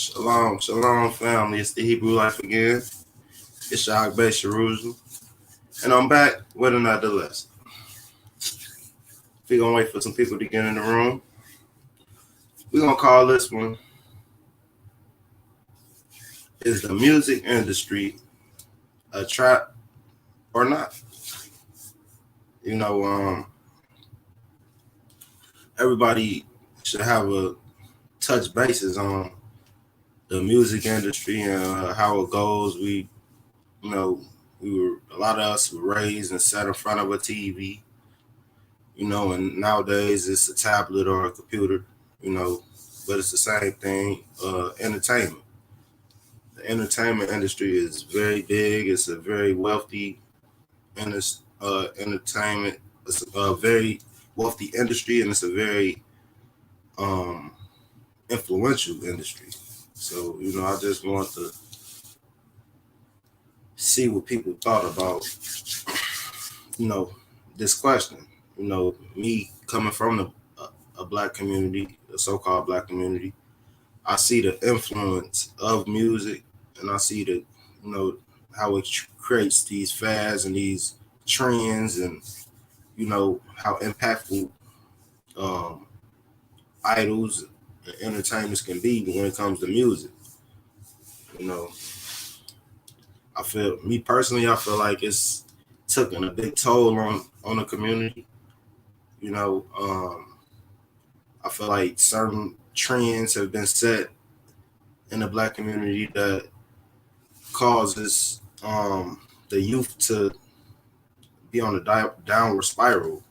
Shalom, shalom, family. It's the Hebrew Life again. It's Shahak Bey Jerusalem. And I'm back with another lesson. We're going to wait for some people to get in the room. We're going to call this one, Is the Music Industry a Trap or Not? Everybody should have a touch basis on the music industry and how it goes. A lot of us were raised and sat in front of a TV, and nowadays it's a tablet or a computer, but it's the same thing. Entertainment. The entertainment industry is very big. It's a very wealthy entertainment. It's a very wealthy industry, and it's a very influential industry. So, I just want to see what people thought about, this question. Me coming from a black community, a so-called black community, I see the influence of music, and I see how it creates these fads and these trends, and how impactful idols and entertainers can be when it comes to music. I feel like it's taking a big toll on the community. I feel like certain trends have been set in the black community that causes the youth to be on a downward spiral.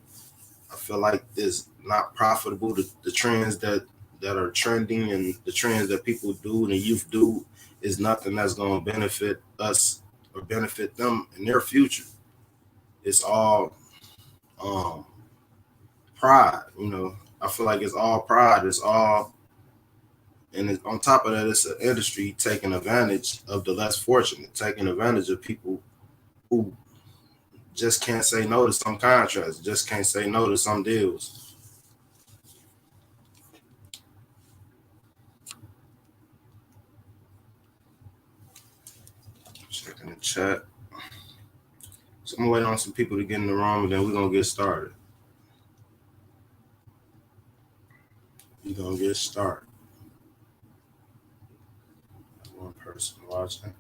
I feel like it's not profitable. The trends that are trending and the trends that people do and the youth do is nothing that's going to benefit us or benefit them in their future. It's all pride. I feel like it's all pride. And on top of that, it's an industry taking advantage of the less fortunate, taking advantage of people who just can't say no to some contracts, just can't say no to some deals. Checking the chat. So I'm waiting on some people to get in the room, and then we're going to get started. One person watching.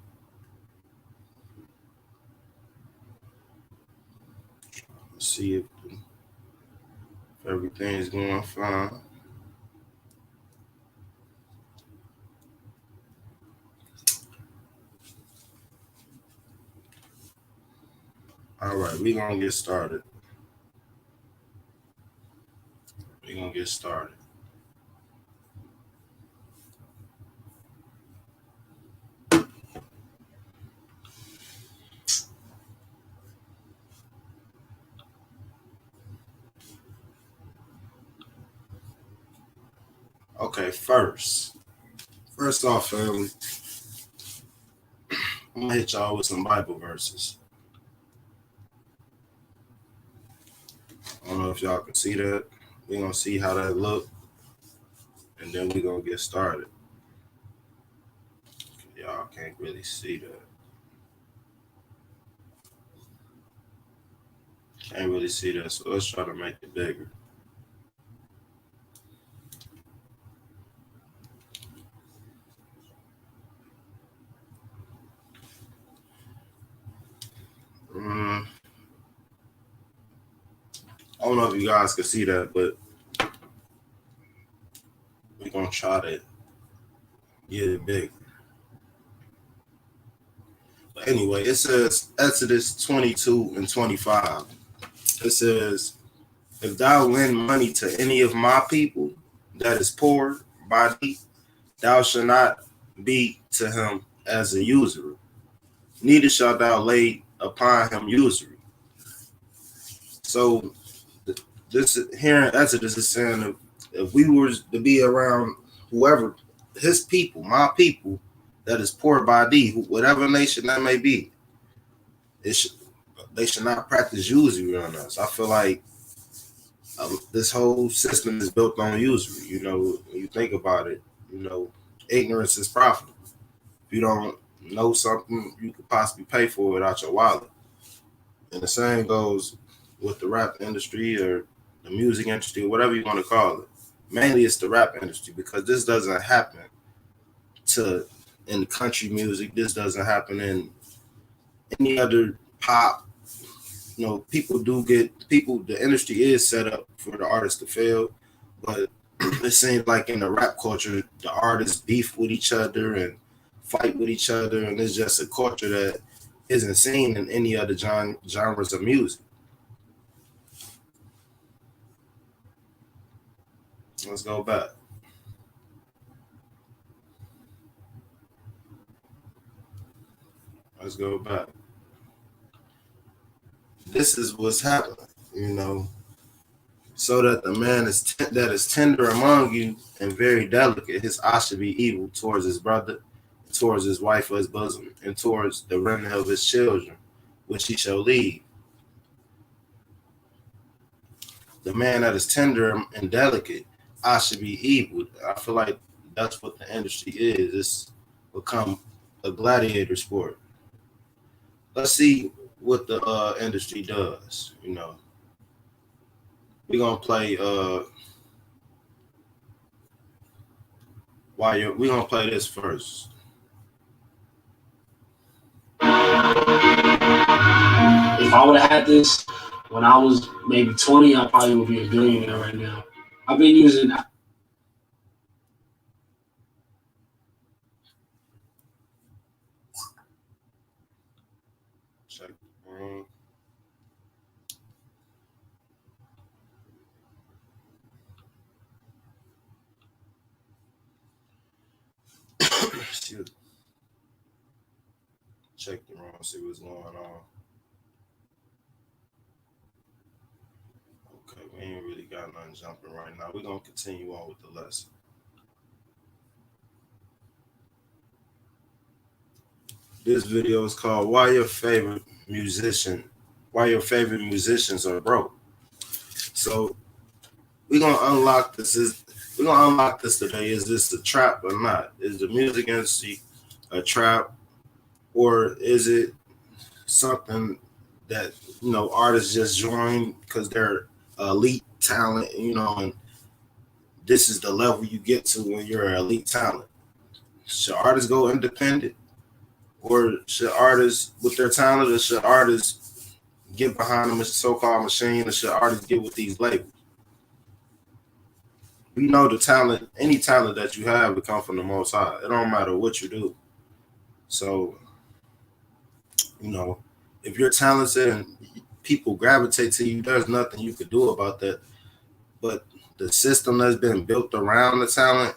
Let's see if everything is going fine. All right, we're going to get started. Okay, first off, family, I'm going to hit y'all with some Bible verses. I don't know if y'all can see that. We're going to see how that look, and then we're going to get started. Y'all can't really see that. Can't really see that, so let's try to make it bigger. I don't know if you guys can see that, but we're going to try to get it big. But anyway, it says Exodus 22 and 25. It says, if thou lend money to any of my people that is poor by thee, thou shalt not be to him as a usurer, neither shalt thou lay upon him usury. So this here in Exodus is saying if we were to be around whoever, his people, my people, that is poor by thee, whatever nation that may be, they should not practice usury on us. I feel like this whole system is built on usury. When you think about it, ignorance is profitable. If you don't know something, you could possibly pay for it out your wallet. And the same goes with the rap industry or the music industry, or whatever you want to call it. Mainly it's the rap industry because this doesn't happen to in country music. This doesn't happen in any other pop. You know, the industry is set up for the artists to fail, but it seems like in the rap culture, the artists beef with each other and fight with each other, and it's just a culture that isn't seen in any other genres of music. Let's go back. Let's go back. This is what's happening, you know, so that the man that is tender among you and very delicate, his eye should be evil towards his brother, towards his wife or his bosom, and towards the remnant of his children, which he shall leave. The man that is tender and delicate, I should be evil. I feel like that's what the industry is. It's become a gladiator sport. Let's see what the industry does. You know, we're gonna play. We're gonna play this first. If I would have had this when I was maybe 20, I probably would be a billionaire right now. I've been using. Check. Check the room, see what's going on. Okay, we ain't really got nothing jumping right now. We're gonna continue on with the lesson. This video is called Why Your Favorite Musicians Are Broke. So we're gonna unlock this. We're gonna unlock this today. Is this a trap or not? Is the music industry a trap, or is it something that artists just join because they're elite talent, and this is the level you get to when you're an elite talent? Should artists go independent, or should artists with their talent, or should artists get behind a so-called machine, or should artists get with these labels? You know, the talent, any talent that you have, will come from the Most High. It don't matter what you do. So, if you're talented and people gravitate to you, there's nothing you could do about that. But the system that's been built around the talent,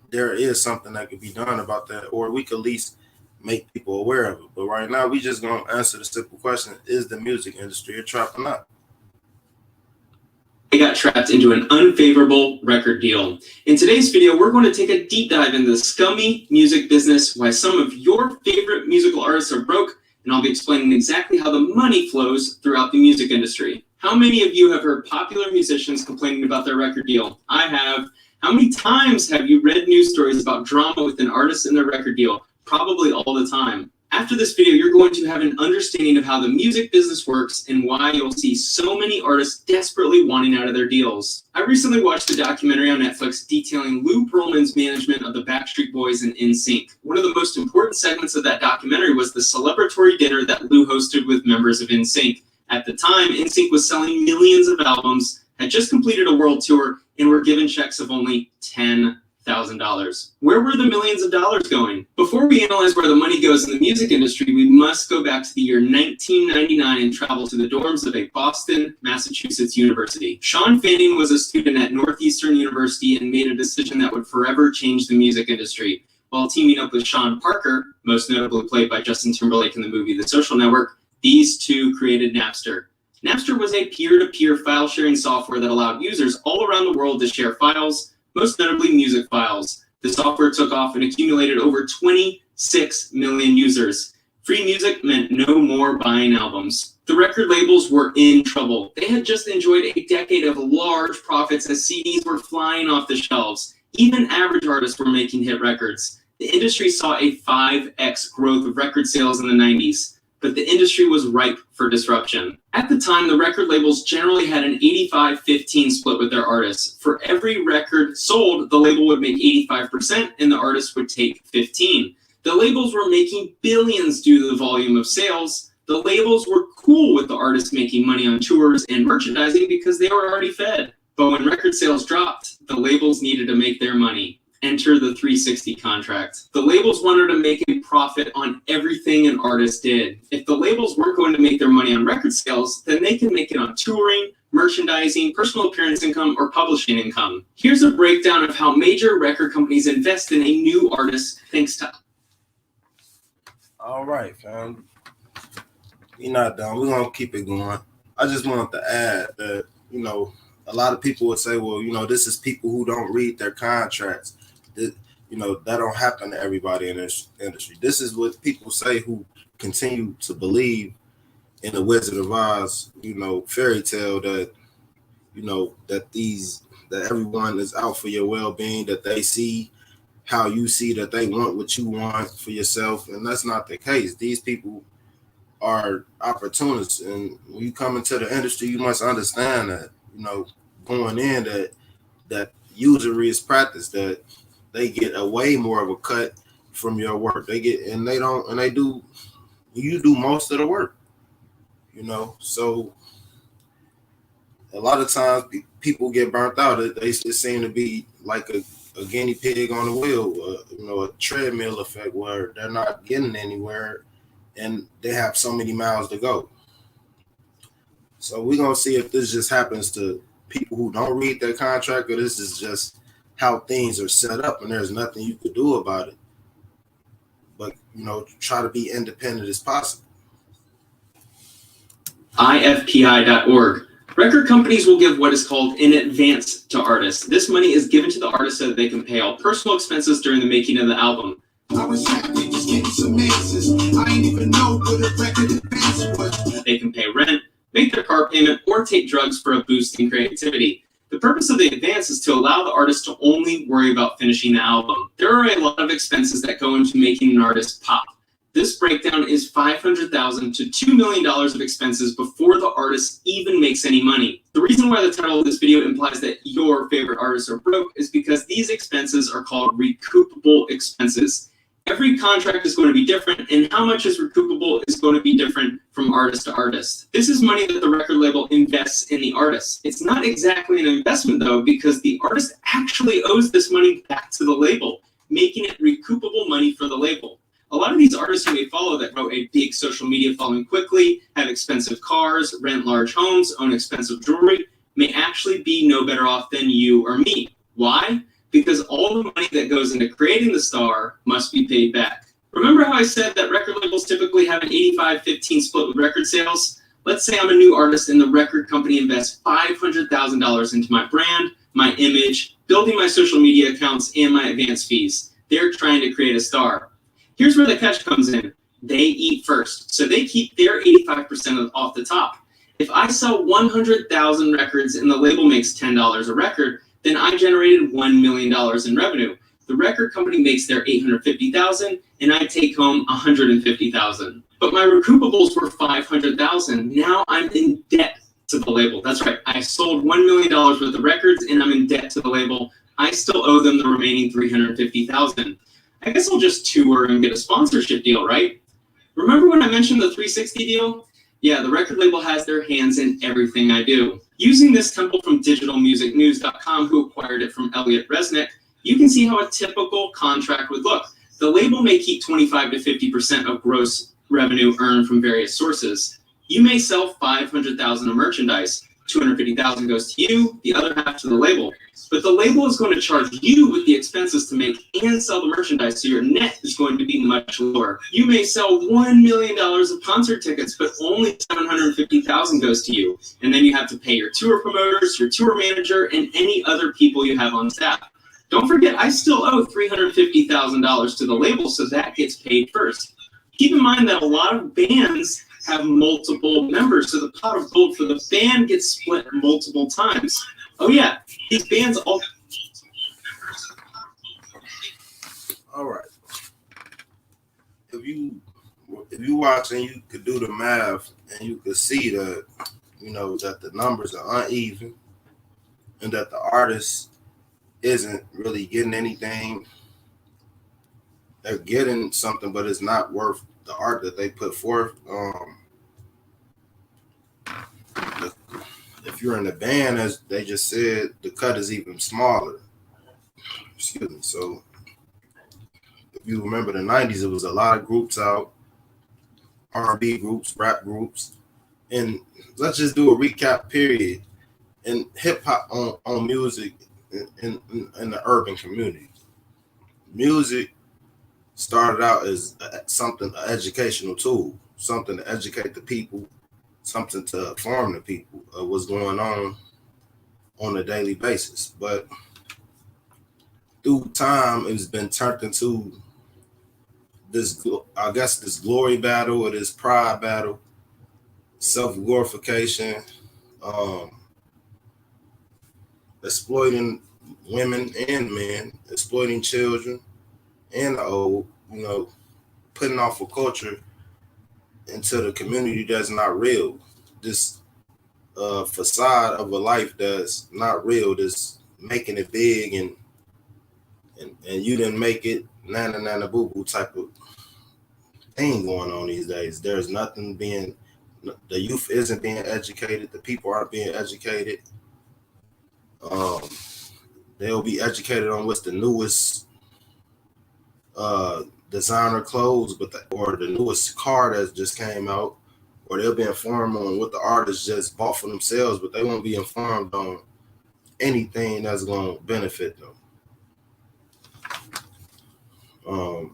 there is something that could be done about that, or we could at least make people aware of it. But right now, we just gonna answer the simple question: is the music industry a trap or not? They got trapped into an unfavorable record deal. In today's video, we're going to take a deep dive into the scummy music business, why some of your favorite musical artists are broke, and I'll be explaining exactly how the money flows throughout the music industry. How many of you have heard popular musicians complaining about their record deal? I have. How many times have you read news stories about drama with an artist and their record deal? Probably all the time. After this video, you're going to have an understanding of how the music business works and why you'll see so many artists desperately wanting out of their deals. I recently watched a documentary on Netflix detailing Lou Pearlman's management of the Backstreet Boys and NSYNC. One of the most important segments of that documentary was the celebratory dinner that Lou hosted with members of NSYNC. At the time, NSYNC was selling millions of albums, had just completed a world tour, and were given checks of only $10,000. Where were the millions of dollars going? Before we analyze where the money goes in the music industry, we must go back to the year 1999 and travel to the dorms of a Boston, Massachusetts university. Sean Fanning was a student at Northeastern University and made a decision that would forever change the music industry. While teaming up with Sean Parker, most notably played by Justin Timberlake in the movie The Social Network, these two created Napster. Napster was a peer-to-peer file sharing software that allowed users all around the world to share files, most notably music files. The software took off and accumulated over 26 million users. Free music meant no more buying albums. The record labels were in trouble. They had just enjoyed a decade of large profits as CDs were flying off the shelves. Even average artists were making hit records. The industry saw a 5x growth of record sales in the 90s, but the industry was ripe for disruption. At the time, the record labels generally had an 85-15 split with their artists. For every record sold, the label would make 85% and the artist would take 15. The labels were making billions due to the volume of sales. The labels were cool with the artists making money on tours and merchandising because they were already fed. But when record sales dropped, the labels needed to make their money. Enter the 360 contract. The labels wanted to make a profit on everything an artist did. If the labels weren't going to make their money on record sales, then they can make it on touring, merchandising, personal appearance income, or publishing income. Here's a breakdown of how major record companies invest in a new artist thanks to... All right, fam. You're not done. We're going to keep it going. I just wanted to add that, a lot of people would say, well, this is people who don't read their contracts. That don't happen to everybody in this industry. This is what people say who continue to believe in the Wizard of Oz, fairy tale that, that everyone is out for your well-being, that they see how you see, that they want what you want for yourself. And that's not the case. These people are opportunists. And when you come into the industry, you must understand that, going in that usury is practice, that they get a way more of a cut from your work. You do most of the work, so a lot of times people get burnt out. They seem to be like a guinea pig on the wheel, a treadmill effect where they're not getting anywhere and they have so many miles to go. So we're going to see if this just happens to people who don't read their contract, or this is just how things are set up and there's nothing you could do about it. But, try to be independent as possible. IFPI.org. Record companies will give what is called an advance to artists. This money is given to the artist so that they can pay all personal expenses during the making of the album. I was happy just getting some answers. I ain't even know what a record advance was. They can pay rent, make their car payment, or take drugs for a boost in creativity. The purpose of the advance is to allow the artist to only worry about finishing the album. There are a lot of expenses that go into making an artist pop. This breakdown is $500,000 to $2 million of expenses before the artist even makes any money. The reason why the title of this video implies that your favorite artists are broke is because these expenses are called recoupable expenses. Every contract is going to be different, and how much is recoupable is going to be different from artist to artist. This is money that the record label invests in the artist. It's not exactly an investment, though, because the artist actually owes this money back to the label, making it recoupable money for the label. A lot of these artists you may follow that grow a big social media following quickly, have expensive cars, rent large homes, own expensive jewelry, may actually be no better off than you or me. Why? Because all the money that goes into creating the star must be paid back. Remember how I said that record labels typically have an 85-15 split with record sales? Let's say I'm a new artist and the record company invests $500,000 into my brand, my image, building my social media accounts, and my advance fees. They're trying to create a star. Here's where the catch comes in. They eat first, so they keep their 85% off the top. If I sell 100,000 records and the label makes $10 a record, then I generated $1 million in revenue. The record company makes their $850,000 and I take home $150,000. But my recoupables were $500,000. Now I'm in debt to the label. That's right. I sold $1 million worth of records and I'm in debt to the label. I still owe them the remaining $350,000. I guess I'll just tour and get a sponsorship deal, right? Remember when I mentioned the 360 deal? Yeah, the record label has their hands in everything I do. Using this template from digitalmusicnews.com, who acquired it from Elliot Resnick, you can see how a typical contract would look. The label may keep 25 to 50% of gross revenue earned from various sources. You may sell 500,000 of merchandise. 250,000 goes to you, the other half to the label. But the label is going to charge you with the expenses to make and sell the merchandise, so your net is going to be much lower. You may sell $1 million of concert tickets, but only 750,000 goes to you. And then you have to pay your tour promoters, your tour manager, and any other people you have on staff. Don't forget, I still owe $350,000 to the label, so that gets paid first. Keep in mind that a lot of bands have multiple members, so the pot of gold for the band gets split multiple times. Oh yeah, these bands all... All right, you watch and you could do the math and you could see that, that the numbers are uneven and that the artist isn't really getting anything. They're getting something, but it's not worth the art that they put forth. If you're in a band, as they just said, the cut is even smaller. Excuse me. So if you remember the 90s, it was a lot of groups out, R&B groups, rap groups. And let's just do a recap period in hip hop on music in the urban community. Music started out as something, an educational tool, something to educate the people, something to inform the people of what's going on a daily basis. But through time, it's been turned into this, I guess, this glory battle or this pride battle, self-glorification, exploiting women and men, exploiting children and the old, putting off a culture into the community that's not real. This facade of a life that's not real, this making it big and you didn't make it, nana nana boo boo type of thing going on these days. There's nothing being, the youth isn't being educated, the people aren't being educated. They'll be educated on what's the newest designer clothes, or the newest car that just came out, or they'll be informed on what the artist just bought for themselves, but they won't be informed on anything that's going to benefit them. I'm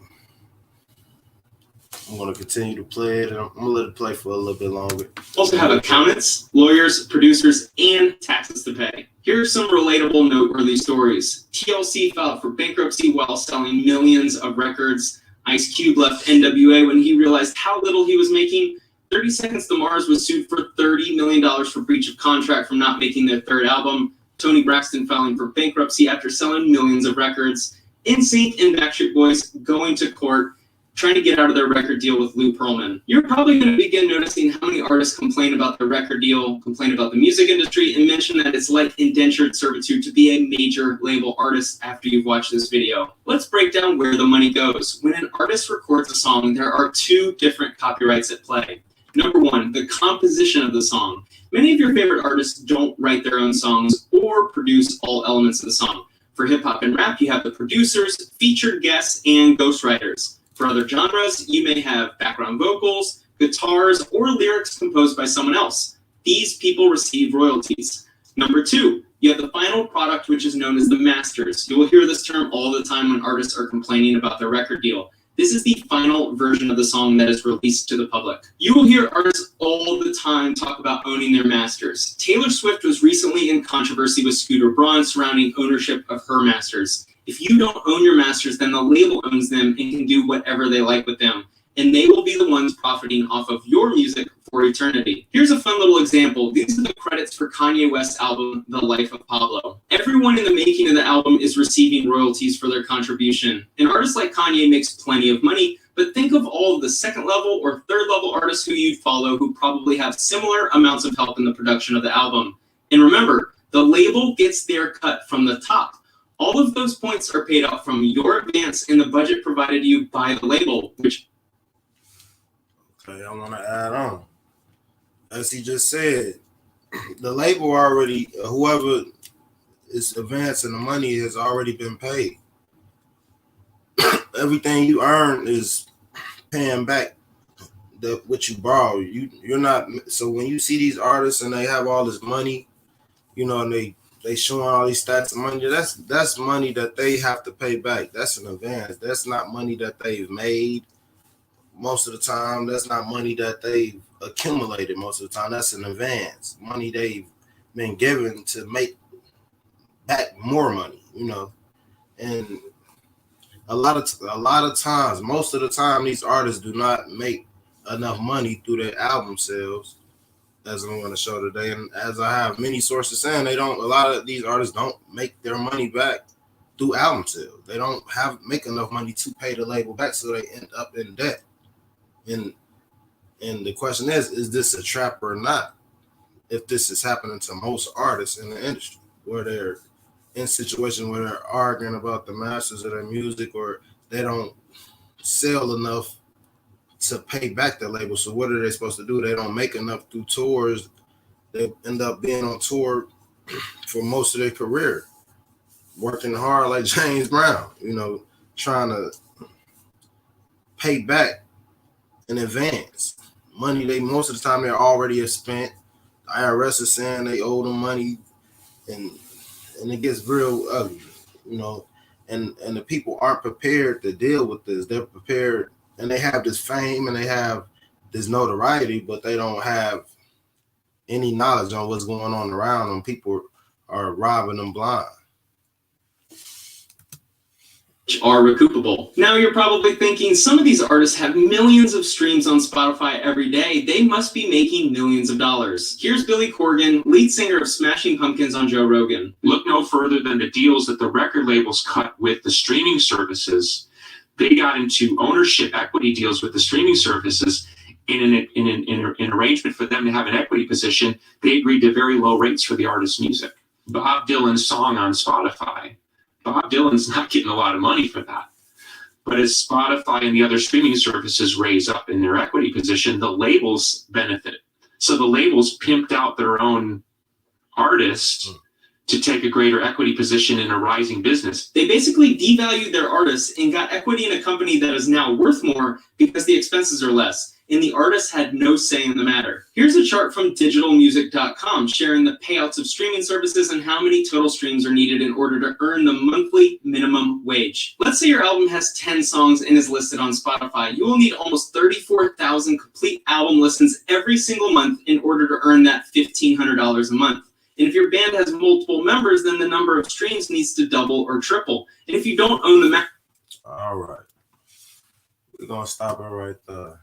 going to continue to play it, and I'm going to let it play for a little bit longer. Also have accountants, lawyers, producers, and taxes to pay. Here are some relatable, noteworthy stories. TLC filed for bankruptcy while selling millions of records. Ice Cube left NWA when he realized how little he was making. 30 Seconds to Mars was sued for $30 million for breach of contract from not making their third album. Tony Braxton filing for bankruptcy after selling millions of records. NSYNC and Backstreet Boys going to court, trying to get out of their record deal with Lou Pearlman. You're probably going to begin noticing how many artists complain about their record deal, complain about the music industry, and mention that it's like indentured servitude to be a major label artist after you've watched this video. Let's break down where the money goes. When an artist records a song, there are two different copyrights at play. Number one, the composition of the song. Many of your favorite artists don't write their own songs or produce all elements of the song. For hip hop and rap, you have the producers, featured guests, and ghostwriters. For other genres, you may have background vocals, guitars, or lyrics composed by someone else. These people receive royalties. Number two, you have the final product, which is known as the masters. You will hear this term all the time when artists are complaining about their record deal. This is the final version of the song that is released to the public. You will hear artists all the time talk about owning their masters. Taylor Swift was recently in controversy with Scooter Braun surrounding ownership of her masters. If you don't own your masters, then the label owns them and can do whatever they like with them. And they will be the ones profiting off of your music for eternity. Here's a fun little example. These are the credits for Kanye West's album, The Life of Pablo. Everyone in the making of the album is receiving royalties for their contribution. An artist like Kanye makes plenty of money, but think of all of the second level or third level artists who you'd follow who probably have similar amounts of help in the production of the album. And remember, the label gets their cut from the top. All of those points are paid out from your advance in the budget provided you by the label, which... Okay, I want to add on. As he just said, the label already, whoever is advancing the money has already been paid. Everything you earn is paying back what you borrow. You're not, so when you see these artists and they have all this money, and they showing all these stats of money, that's money that they have to pay back. That's an advance. That's not money that they've made most of the time. That's not money that they've accumulated most of the time. That's an advance. Money they've been given to make back more money, And a lot of times, most of the time, these artists do not make enough money through their album sales, as I'm going to show today. And as I have many sources saying, a lot of these artists don't make their money back through album sales. They don't make enough money to pay the label back, so they end up in debt. And And the question is this a trap or not? If this is happening to most artists in the industry, where they're in situations where they're arguing about the masters of their music, or they don't sell enough to pay back the label. So what are they supposed to do? They don't make enough through tours. They end up being on tour for most of their career, working hard like James Brown, trying to pay back in advance. Money they most of the time they're already have spent. The IRS is saying they owe them money, and it gets real ugly, and the people aren't prepared to deal with this. They're prepared, and they have this fame and they have this notoriety, but they don't have any knowledge on what's going on around them. People are robbing them blind. Are recoupable. Now you're probably thinking, some of these artists have millions of streams on Spotify every day. They must be making millions of dollars. Here's Billy Corgan, lead singer of Smashing Pumpkins, on Joe Rogan. Look no further than the deals that the record labels cut with the streaming services. They got into ownership equity deals with the streaming services in an arrangement for them to have an equity position. They agreed to very low rates for the artist's music. Bob Dylan's song on Spotify, Bob Dylan's not getting a lot of money for that. But as Spotify and the other streaming services raise up in their equity position, the labels benefit. So the labels pimped out their own artists to take a greater equity position in a rising business. They basically devalued their artists and got equity in a company that is now worth more because the expenses are less, and the artists had no say in the matter. Here's a chart from digitalmusic.com sharing the payouts of streaming services and how many total streams are needed in order to earn the monthly minimum wage. Let's say your album has 10 songs and is listed on Spotify. You will need almost 34,000 complete album listens every single month in order to earn that $1,500 a month. And if your band has multiple members, then the number of streams needs to double or triple. And if you don't own the all right, we're gonna stop it right there.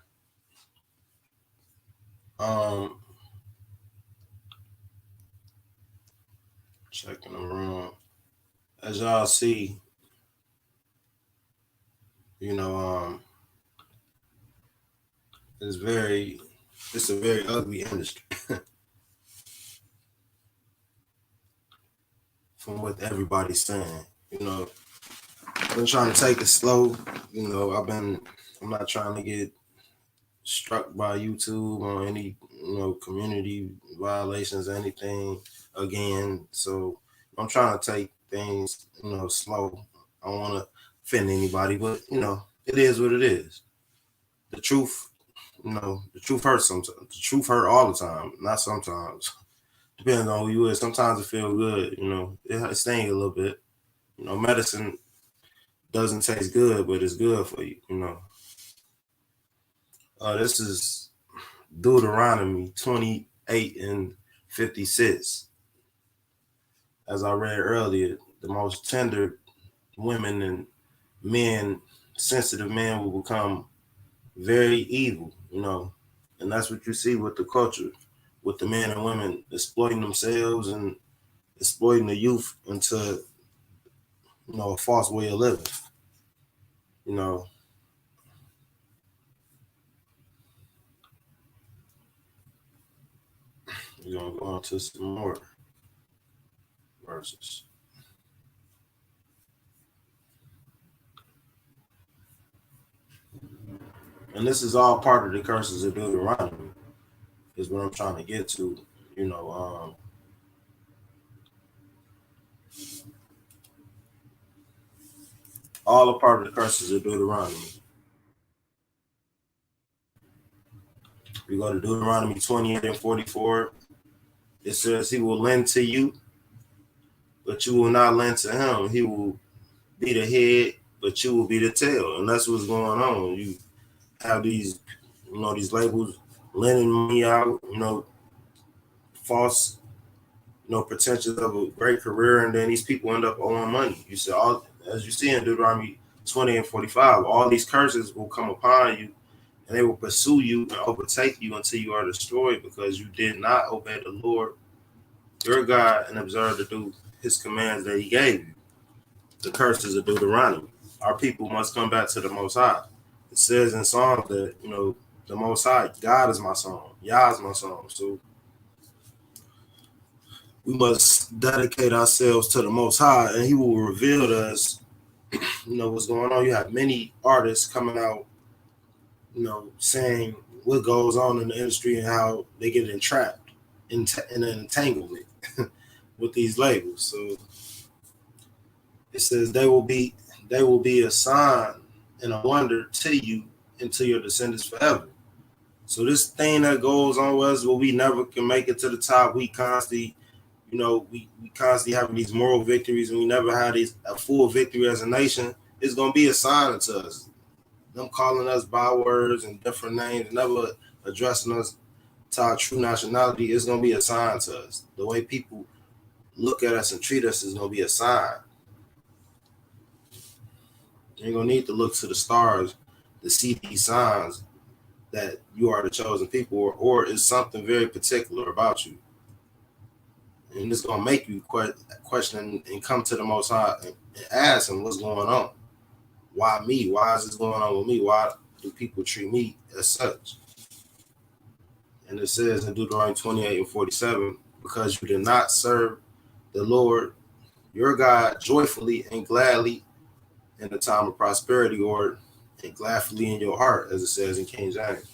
Checking the room. As y'all see, it's a very ugly industry. From what everybody's saying, I've been trying to take it slow. I'm not trying to get struck by YouTube on any, community violations or anything again. So I'm trying to take things, slow. I don't want to offend anybody, but it is what it is. The truth, the truth hurts sometimes. The truth hurt all the time, not sometimes. Depends on who you is. Sometimes it feels good, it stings a little bit. Medicine doesn't taste good, but it's good for you, This is Deuteronomy 28:56. As I read earlier, the most tender women and men, sensitive men, will become very evil, and that's what you see with the culture, with the men and women exploiting themselves and exploiting the youth into, a false way of living, We're going to go on to some more verses. And this is all part of the curses of Deuteronomy, is what I'm trying to get to, all a part of the curses of Deuteronomy. We go to Deuteronomy 28:44. It says, he will lend to you, but you will not lend to him. He will be the head, but you will be the tail. And that's what's going on. You have these, these labels lending money out, false, pretensions of a great career, and then these people end up owing money. You see, as you see in Deuteronomy 20:45, all these curses will come upon you, and they will pursue you and overtake you until you are destroyed, because you did not obey the Lord your God and observe to do his commands that he gave you. The curses of Deuteronomy. Our people must come back to the Most High. It says in Psalms that, the Most High. God is my song. Yah is my song. So we must dedicate ourselves to the Most High, and He will reveal to us, what's going on. You have many artists coming out, saying what goes on in the industry and how they get entrapped in an entanglement with these labels. So it says they will be a sign and a wonder to you and to your descendants forever. So this thing that goes on with us, where we never can make it to the top, we constantly, we constantly having these moral victories, and we never had a full victory as a nation. It's gonna be a sign to us. Them calling us bywords and different names, never addressing us to our true nationality, is gonna be a sign to us. The way people look at us and treat us is gonna be a sign. You're gonna need to look to the stars to see these signs that you are the chosen people, or is something very particular about you. And it's gonna make you question and come to the Most High and ask Him what's going on. Why me? Why is this going on with me? Why do people treat me as such? And it says in Deuteronomy 28:47, because you did not serve the Lord your God joyfully and gladly in the time of prosperity, or and gladly in your heart, as it says in King James.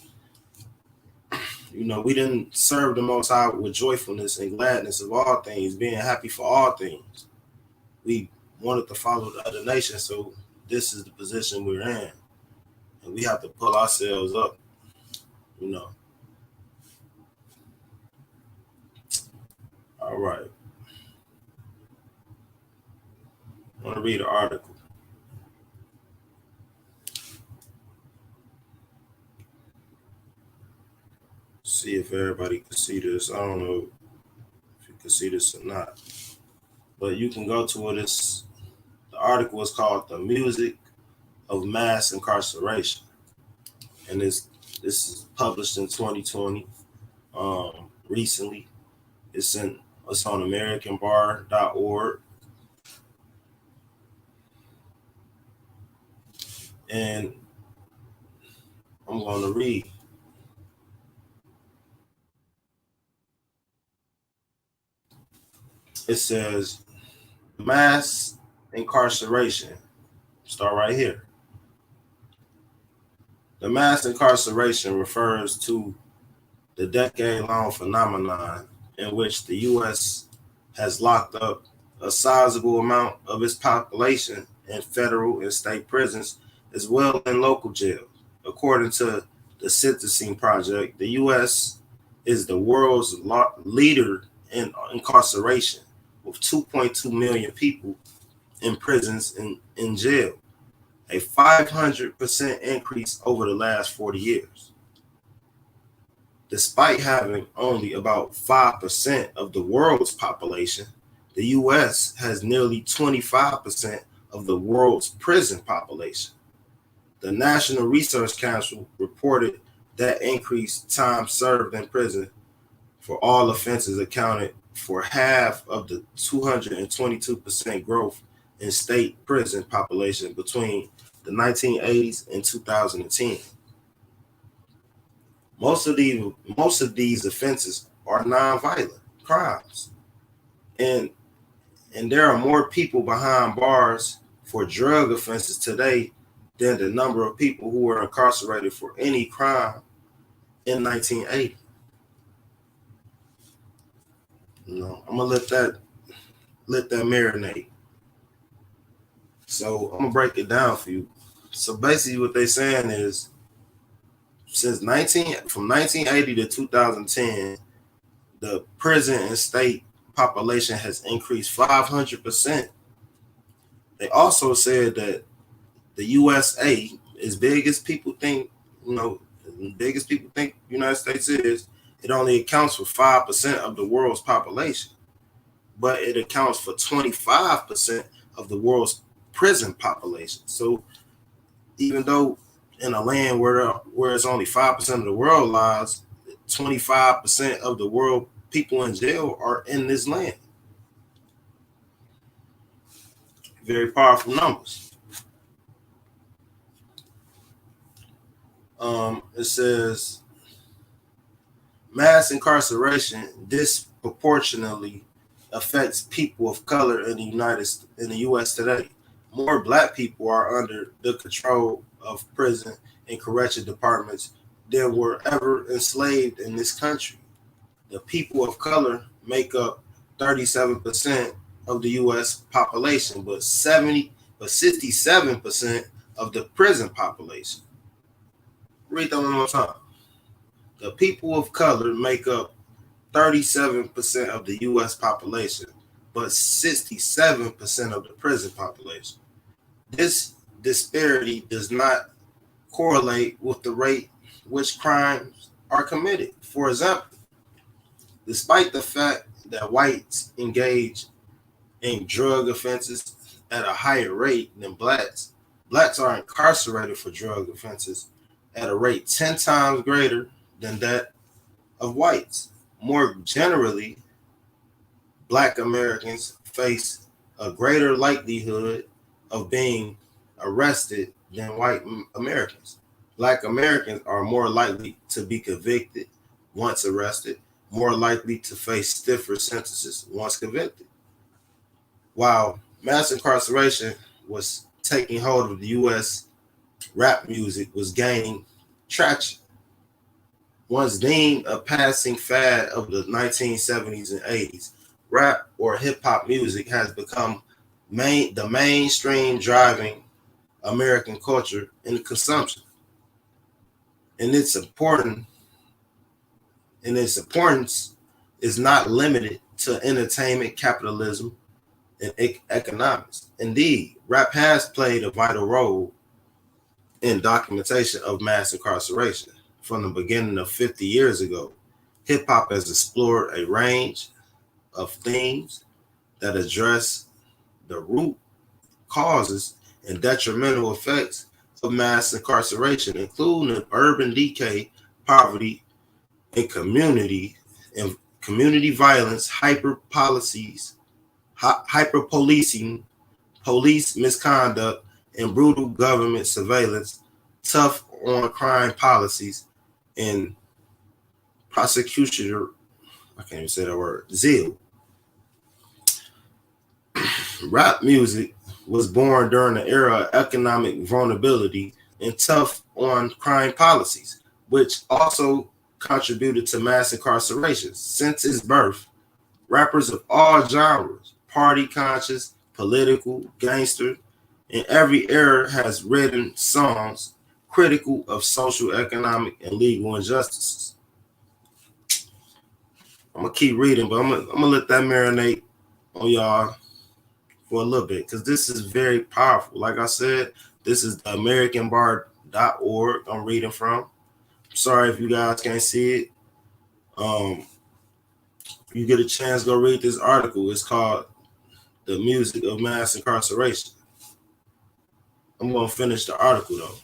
We didn't serve the Most High with joyfulness and gladness of all things, being happy for all things. We wanted to follow the other nations, so this is the position we're in. And we have to pull ourselves up, All right. I want to read an article. See if everybody can see this. I don't know if you can see this or not, but you can go to it. The article is called "The Music of Mass Incarceration," and this is published in 2020. Recently, it's on AmericanBar.org, and I'm going to read. It says, mass incarceration. Start right here. The mass incarceration refers to the decade-long phenomenon in which the U.S. has locked up a sizable amount of its population in federal and state prisons, as well as in local jails. According to the Sentencing Project, the U.S. is the world's leader in incarceration, with 2.2 million people in prisons and in jail, a 500% increase over the last 40 years. Despite having only about 5% of the world's population, the U.S. has nearly 25% of the world's prison population. The National Research Council reported that increased time served in prison for all offenses accounted for half of the 222% growth in state prison population between the 1980s and 2010. Most of these offenses are nonviolent crimes, and there are more people behind bars for drug offenses today than the number of people who were incarcerated for any crime in 1980. I'm gonna let that marinate. So I'm gonna break it down for you. So basically, what they're saying is, from 1980 to 2010, the prison and state population has increased 500%. They also said that the USA, as big as people think, United States is, it only accounts for 5% of the world's population, but it accounts for 25% of the world's prison population. So even though in a land where it's only 5% of the world lies, 25% of the world people in jail are in this land. Very powerful numbers. It says mass incarceration disproportionately affects people of color in the U.S. today. More Black people are under the control of prison and correction departments than were ever enslaved in this country. The people of color make up 37% of the U.S. population, but 67% of the prison population. Read that one more time. The people of color make up 37% of the U.S. population, but 67% of the prison population. This disparity does not correlate with the rate which crimes are committed. For example, despite the fact that whites engage in drug offenses at a higher rate than blacks, blacks are incarcerated for drug offenses at a rate 10 times greater than that of whites. More generally, Black Americans face a greater likelihood of being arrested than white Americans. Black Americans are more likely to be convicted once arrested, more likely to face stiffer sentences once convicted. While mass incarceration was taking hold of the U.S., rap music was gaining traction. Once deemed a passing fad of the 1970s and 80s, rap or hip hop music has become the mainstream driving American culture and consumption. And its importance is not limited to entertainment, capitalism, and economics. Indeed, rap has played a vital role in documentation of mass incarceration. From the beginning of 50 years ago, hip hop has explored a range of themes that address the root causes and detrimental effects of mass incarceration, including urban decay, poverty, and community violence, hyper policing, police misconduct, and brutal government surveillance, tough on crime policies, and prosecutor, I can't even say that word, zeal. Rap music was born during the era of economic vulnerability and tough on crime policies, which also contributed to mass incarceration. Since its birth, rappers of all genres, party conscious, political, gangster, in every era has written songs critical of social, economic, and legal injustices. I'm gonna keep reading, but I'm gonna let that marinate on y'all for a little bit because this is very powerful. Like I said, this is the AmericanBard.org I'm reading from. Sorry if you guys can't see it. If you get a chance, go read this article. It's called "The Music of Mass Incarceration." I'm gonna finish the article though.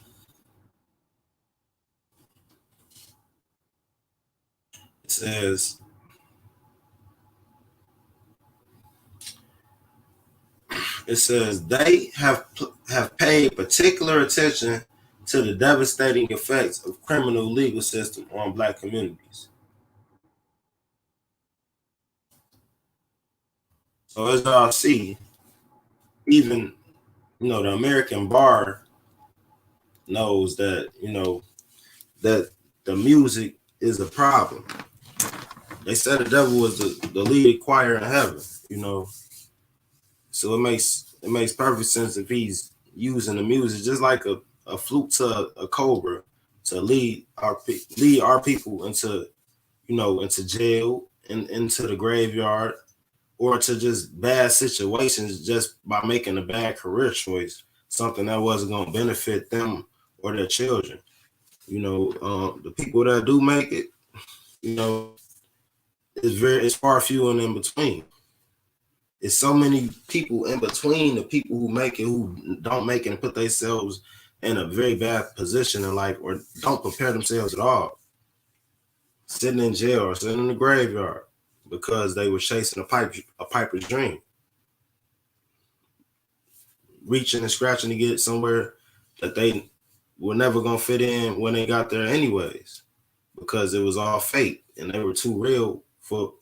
It says they have paid particular attention to the devastating effects of criminal legal system on Black communities. So as y'all see, even the American Bar knows that that the music is a problem. They said the devil was the lead choir in heaven, So it makes perfect sense if he's using the music just like a flute to a cobra to lead our people into into jail and into the graveyard or to just bad situations just by making a bad career choice, something that wasn't going to benefit them or their children. The people that do make it, it's far few and in between. It's so many people in between the people who make it, who don't make it and put themselves in a very bad position in life or don't prepare themselves at all. Sitting in jail or sitting in the graveyard because they were chasing a piper's dream. Reaching and scratching to get somewhere that were never gonna fit in when they got there anyways, because it was all fake and they were too real for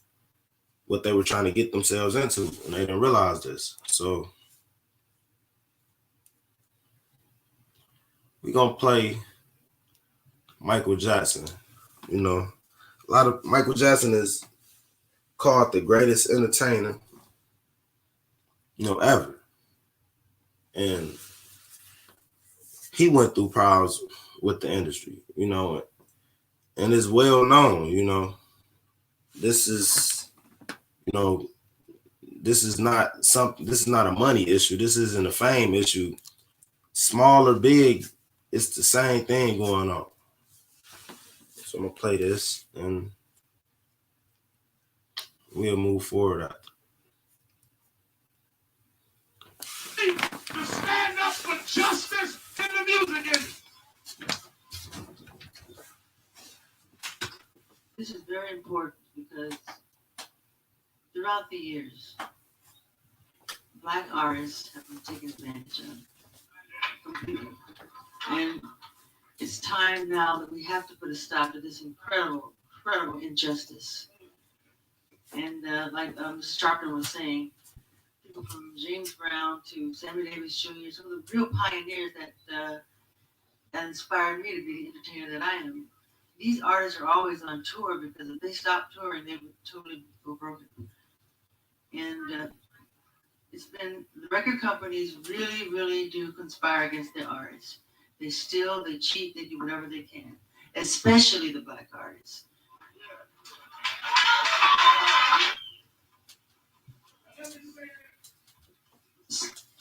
what they were trying to get themselves into, and they didn't realize this. So we're gonna play Michael Jackson. You know, a lot of Michael Jackson is called the greatest entertainer, you know, ever. And he went through problems with the industry, you know, and it's well known, you know. This is, you know, this is not a money issue. This isn't a fame issue. Small or big, it's the same thing going on. So I'm gonna play this and we'll move forward after. To stand up for justice in the music industry. This is very important because throughout the years, Black artists have been taken advantage of completely. And it's time now that we have to put a stop to this incredible injustice. And like Mr. Sharpton was saying, people from James Brown to Sammy Davis Jr., some of the real pioneers that inspired me to be the entertainer that I am. These artists are always on tour because if they stop touring, they would totally go broken. And it's been, the record companies really do conspire against their artists. They steal, they cheat, they do whatever they can, especially the Black artists.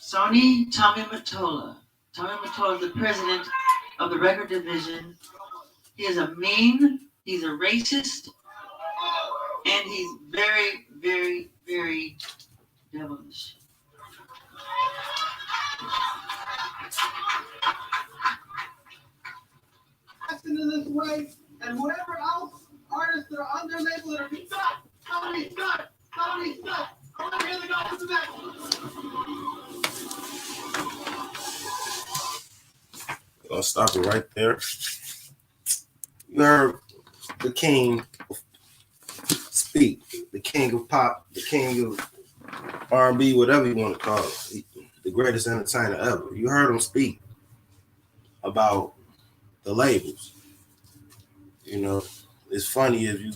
Sony Tommy Mottola. Tommy Mottola is the president of the record division. He is a mean, he's a racist, and he's very devilish. In this way, and whoever else artists that are on their label that are stop. Somebody stop. I want to hear the guys to that. I'll stop it right there. You heard the king speak, the king of pop, the king of R&B, whatever you want to call it, the greatest entertainer ever. You heard him speak about the labels. You know, it's funny if you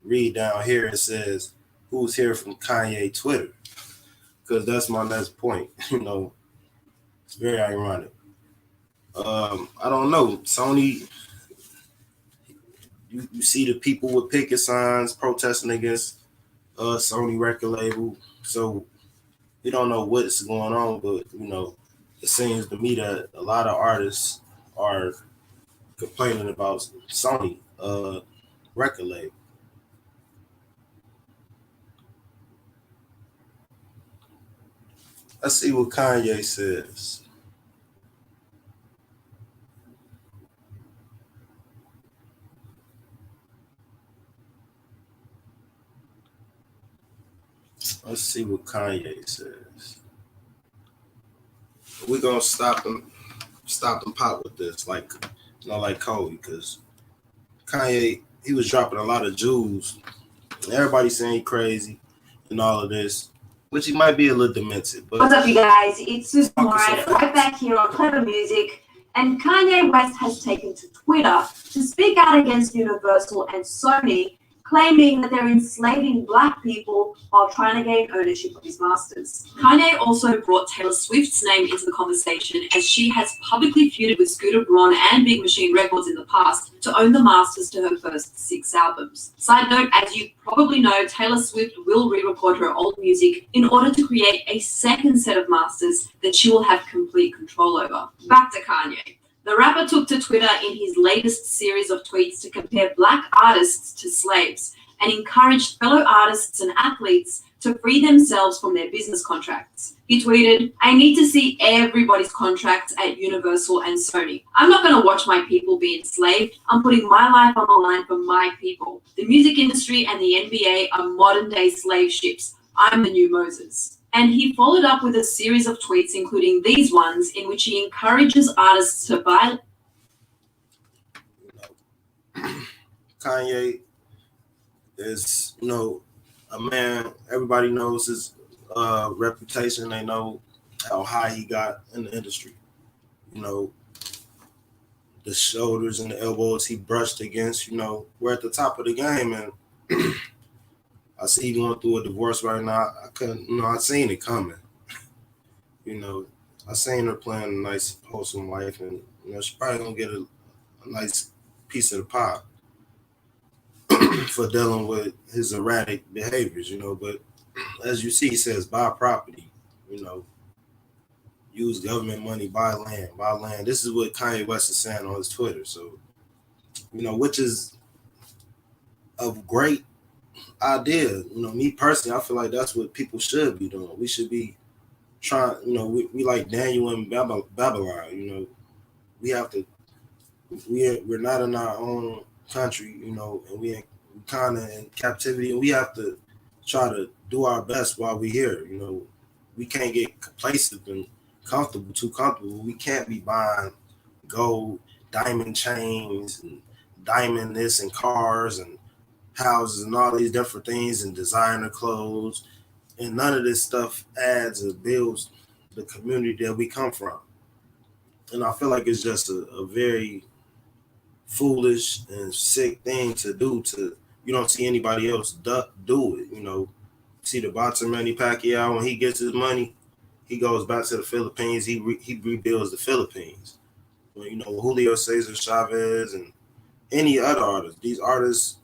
read down here, it says, who's here from Kanye Twitter? Because that's my next point. You know, it's very ironic. I don't know, Sony, you see the people with picket signs protesting against Sony record label. So we don't know what's going on, but, you know, it seems to me that a lot of artists are complaining about Sony record label. Let's see what Kanye says. Let's see what Kanye says. We're gonna stop them pop with this, like, you know, like Kobe, because Kanye, he was dropping a lot of jewels. Everybody's saying he crazy and all of this, which he might be a little demented. But what's up, you guys? It's Susan Moran, right back here on Clever Music. And Kanye West has taken to Twitter to speak out against Universal and Sony, claiming that they're enslaving Black people while trying to gain ownership of his masters. Kanye also brought Taylor Swift's name into the conversation, as she has publicly feuded with Scooter Braun and Big Machine Records in the past to own the masters to her first 6 albums. Side note, as you probably know, Taylor Swift will re-record her old music in order to create a second set of masters that she will have complete control over. Back to Kanye. The rapper took to Twitter in his latest series of tweets to compare Black artists to slaves and encouraged fellow artists and athletes to free themselves from their business contracts. He tweeted, "I need to see everybody's contracts at Universal and Sony. I'm not going to watch my people be enslaved. I'm putting my life on the line for my people. The music industry and the NBA are modern-day slave ships. I'm the new Moses." And he followed up with a series of tweets, including these ones, in which he encourages artists to buy Kanye is, a man. Everybody knows his reputation. They know how high he got in the industry. The shoulders and the elbows he brushed against. We're at the top of the game, and I see he going through a divorce right now. I couldn't, I seen it coming. I seen her playing a nice, wholesome life, and she probably gonna get a nice piece of the pie for dealing with his erratic behaviors. But as you see, he says buy property. Use government money, buy land. This is what Kanye West is saying on his Twitter. So, which is a great idea. Me personally, I feel like that's what people should be doing. We should be trying, we like Daniel in Babylon. We have to, we're not in our own country, and we kind of in captivity, and we have to try to do our best while we're here. We can't get complacent and too comfortable. We can't be buying gold, diamond chains, and diamond this, and cars, and houses, and all these different things, and designer clothes. And none of this stuff adds or builds the community that we come from. And I feel like it's just a very foolish and sick thing to do. You don't see anybody else do it. See the boxer Manny Pacquiao, when he gets his money, he goes back to the Philippines. He rebuilds the Philippines. Julio Cesar Chavez and any other artists. These artists,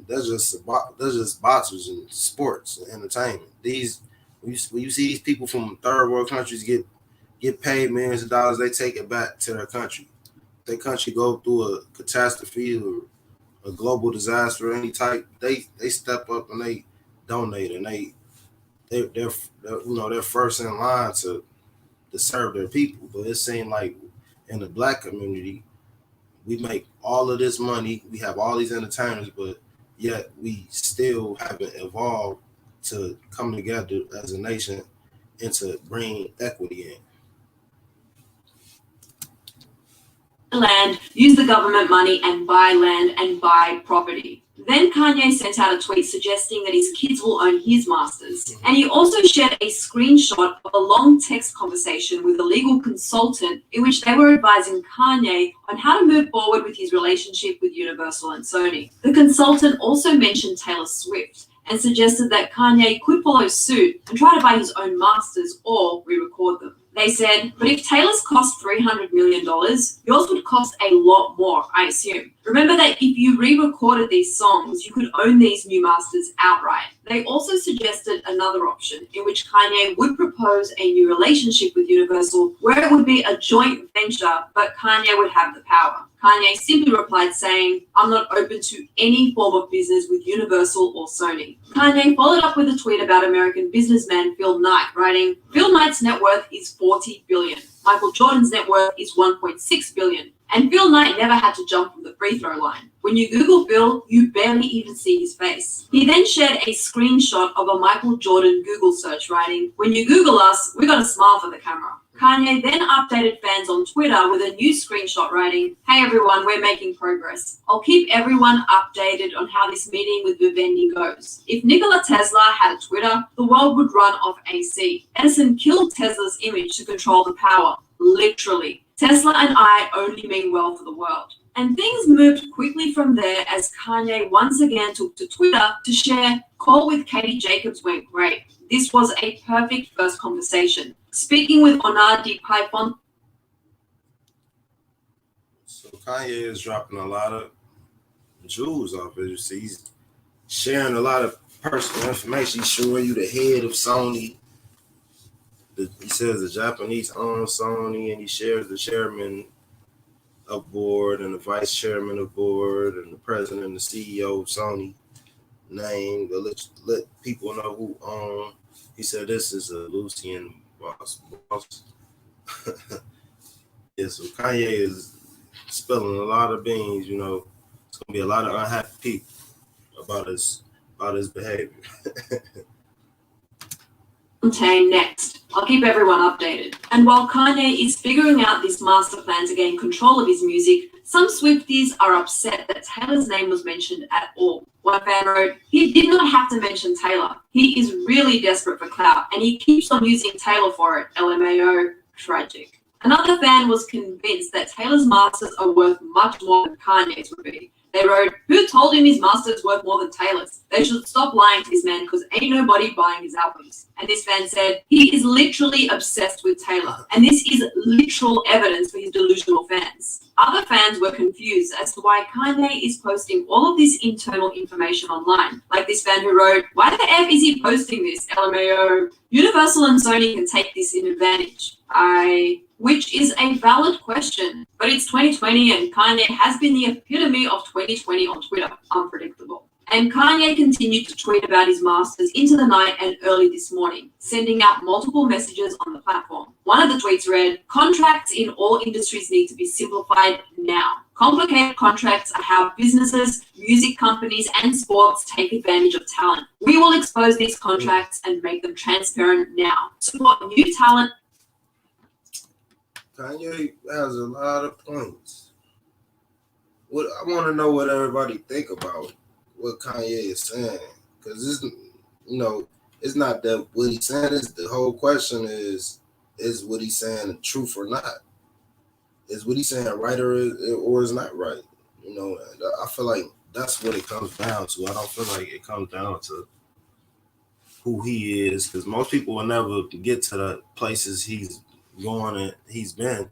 that's just boxers and sports and entertainment. When you see these people from third world countries get paid millions of dollars, they take it back to their country. Their country go through a catastrophe or a global disaster of any type, they step up and they donate, and they're first in line to serve their people. But it seemed like in the Black community, we make all of this money, we have all these entertainers, but yet we still haven't evolved to come together as a nation and to bring equity in. Land, use the government money and buy land and buy property. Then Kanye sent out a tweet suggesting that his kids will own his masters. And he also shared a screenshot of a long text conversation with a legal consultant in which they were advising Kanye on how to move forward with his relationship with Universal and Sony. The consultant also mentioned Taylor Swift and suggested that Kanye could follow suit and try to buy his own masters or re-record them. They said, but if Taylor's cost $300 million, yours would cost a lot more, I assume. Remember that if you re-recorded these songs, you could own these new masters outright. They also suggested another option in which Kanye would propose a new relationship with Universal where it would be a joint venture, but Kanye would have the power. Kanye simply replied saying, I'm not open to any form of business with Universal or Sony. Kanye followed up with a tweet about American businessman Phil Knight, writing, Phil Knight's net worth is $40 billion. Michael Jordan's net worth is $1.6 billion. And Phil Knight never had to jump from the free throw line. When you Google Phil, you barely even see his face. He then shared a screenshot of a Michael Jordan Google search, writing, when you Google us, we got a smile for the camera. Kanye then updated fans on Twitter with a new screenshot writing, hey everyone, we're making progress. I'll keep everyone updated on how this meeting with Vivendi goes. If Nikola Tesla had a Twitter, the world would run off AC. Edison killed Tesla's image to control the power, literally. Tesla and I only mean well for the world. And things moved quickly from there as Kanye once again took to Twitter to share, call with Katie Jacobs went great. This was a perfect first conversation. Speaking with Onadi Python. So Kanye is dropping a lot of jewels off it. You see, he's sharing a lot of personal information. He's showing you the head of Sony. He says the Japanese own Sony, and he shares the chairman of board and the vice chairman of board and the president and the CEO of Sony name. To let people know who own. He said this is a Lucian boss. Yeah, so Kanye is spilling a lot of beans. It's gonna be a lot of unhappy people about his behavior. Next. I'll keep everyone updated. And while Kanye is figuring out this master plan to gain control of his music, some Swifties are upset that Taylor's name was mentioned at all. One fan wrote, "He did not have to mention Taylor. He is really desperate for clout, and he keeps on using Taylor for it. LMAO, tragic." Another fan was convinced that Taylor's masters are worth much more than Kanye's would be. They wrote, "Who told him his master's worth more than Taylor's? They should stop lying to this man because ain't nobody buying his albums." And this fan said, "He is literally obsessed with Taylor, and this is literal evidence for his delusional fans." Other fans were confused as to why Kanye is posting all of this internal information online. Like this fan who wrote, "Why the F is he posting this? LMAO. Universal and Sony can take this in advantage." Which is a valid question, but it's 2020 and Kanye has been the epitome of 2020 on Twitter, unpredictable. And Kanye continued to tweet about his masters into the night and early this morning, sending out multiple messages on the platform. One of the tweets read, "Contracts in all industries need to be simplified now. Complicated contracts are how businesses, music companies, and sports take advantage of talent. We will expose these contracts and make them transparent now. Support new talent." Kanye has a lot of points. What I want to know what everybody think about what Kanye is saying, because it's it's not that what he's saying is the whole question is what he's saying the truth or not? Is what he's saying right or is not right? And I feel like that's what it comes down to. I don't feel like it comes down to who he is, because most people will never get to the places he's going and he's been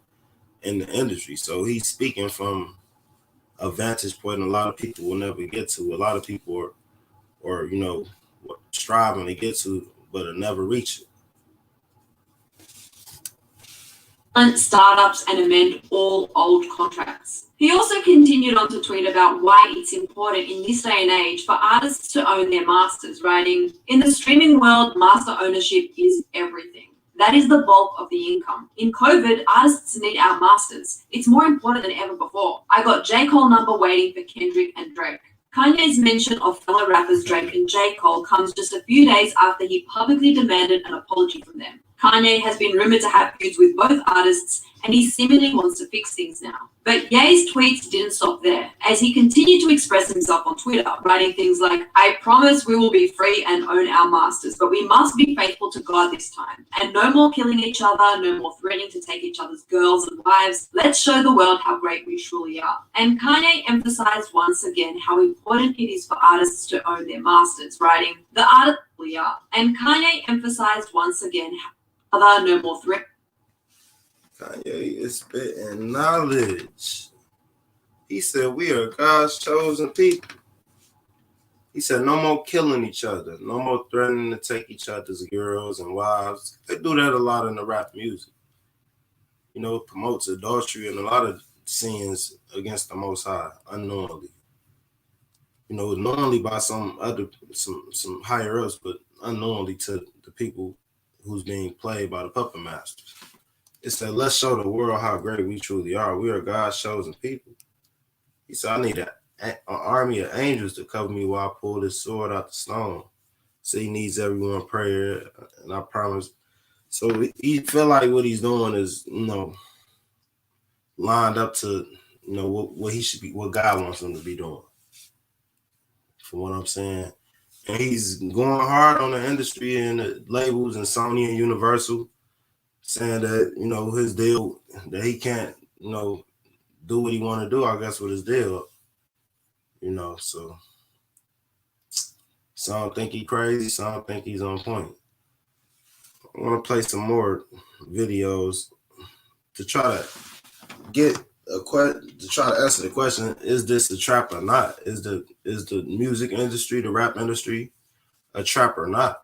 in the industry. So he's speaking from a vantage point a lot of people will never get to. A lot of people are striving to get to, but will never reach it. Startups and amend all old contracts. He also continued on to tweet about why it's important in this day and age for artists to own their masters, writing, "In the streaming world, master ownership is everything. That is the bulk of the income. In COVID, artists need our masters. It's more important than ever before. I got J. Cole number waiting for Kendrick and Drake." Kanye's mention of fellow rappers Drake and J. Cole comes just a few days after he publicly demanded an apology from them. Kanye has been rumored to have feuds with both artists, and he seemingly wants to fix things now. But Ye's tweets didn't stop there, as he continued to express himself on Twitter, writing things like, "I promise we will be free and own our masters, but we must be faithful to God this time. And no more killing each other, no more threatening to take each other's girls and wives. Let's show the world how great we truly are." And Kanye emphasized once again how important it is for artists to own their masters, writing, "The artist we are." And Kanye emphasized once again how no more threat. Kanye is spitting knowledge. He said we are God's chosen people. He said no more killing each other, no more threatening to take each other's girls and wives. They do that a lot in the rap music. It promotes adultery and a lot of sins against the Most High unknowingly. Knowingly by some higher ups, but unknowingly to the people who's being played by the puppet masters. It said, "Let's show the world how great we truly are. We are God's chosen people." He said, "I need an army of angels to cover me while I pull this sword out the stone." So he needs everyone's prayer, and I promise. So he feel like what he's doing is, lined up to, what he should be, what God wants him to be doing. From what I'm saying. And he's going hard on the industry and the labels and Sony and Universal, saying that, his deal, that he can't, do what he want to do, I guess, with his deal. So some think he crazy, some think he's on point. I want to play some more videos to try to get to try to answer the question: is this a trap or not? Is the music industry, the rap industry, a trap or not?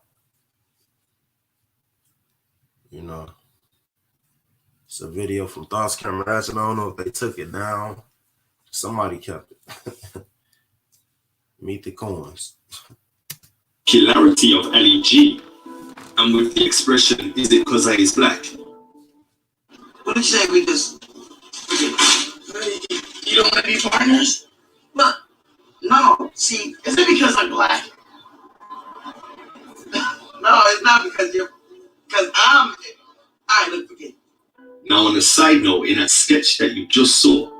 It's a video from Thoughts Camera Action. I don't know if they took it down. Somebody kept it. Meet the Coins. Hilarity of LEG. And with the expression, "Is it because I is black?" What did you say? We just you don't want to be partners? But no, see, is it because I'm black? No, it's not because I'm I never forget. Now, on a side note, in that sketch that you just saw,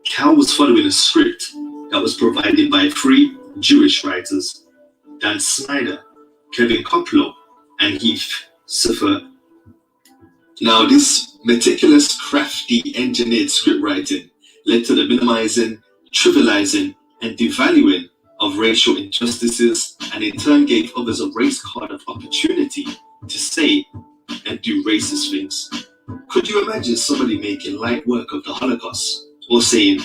Cal was following a script that was provided by 3 Jewish writers, Dan Snyder, Kevin Koplo, and Heath Siffer. Now, this meticulous, crafty, engineered script writing led to the minimizing, trivializing, and devaluing of racial injustices, and in turn gave others a race card of opportunity to say and do racist things. Could you imagine somebody making light work of the Holocaust, or saying,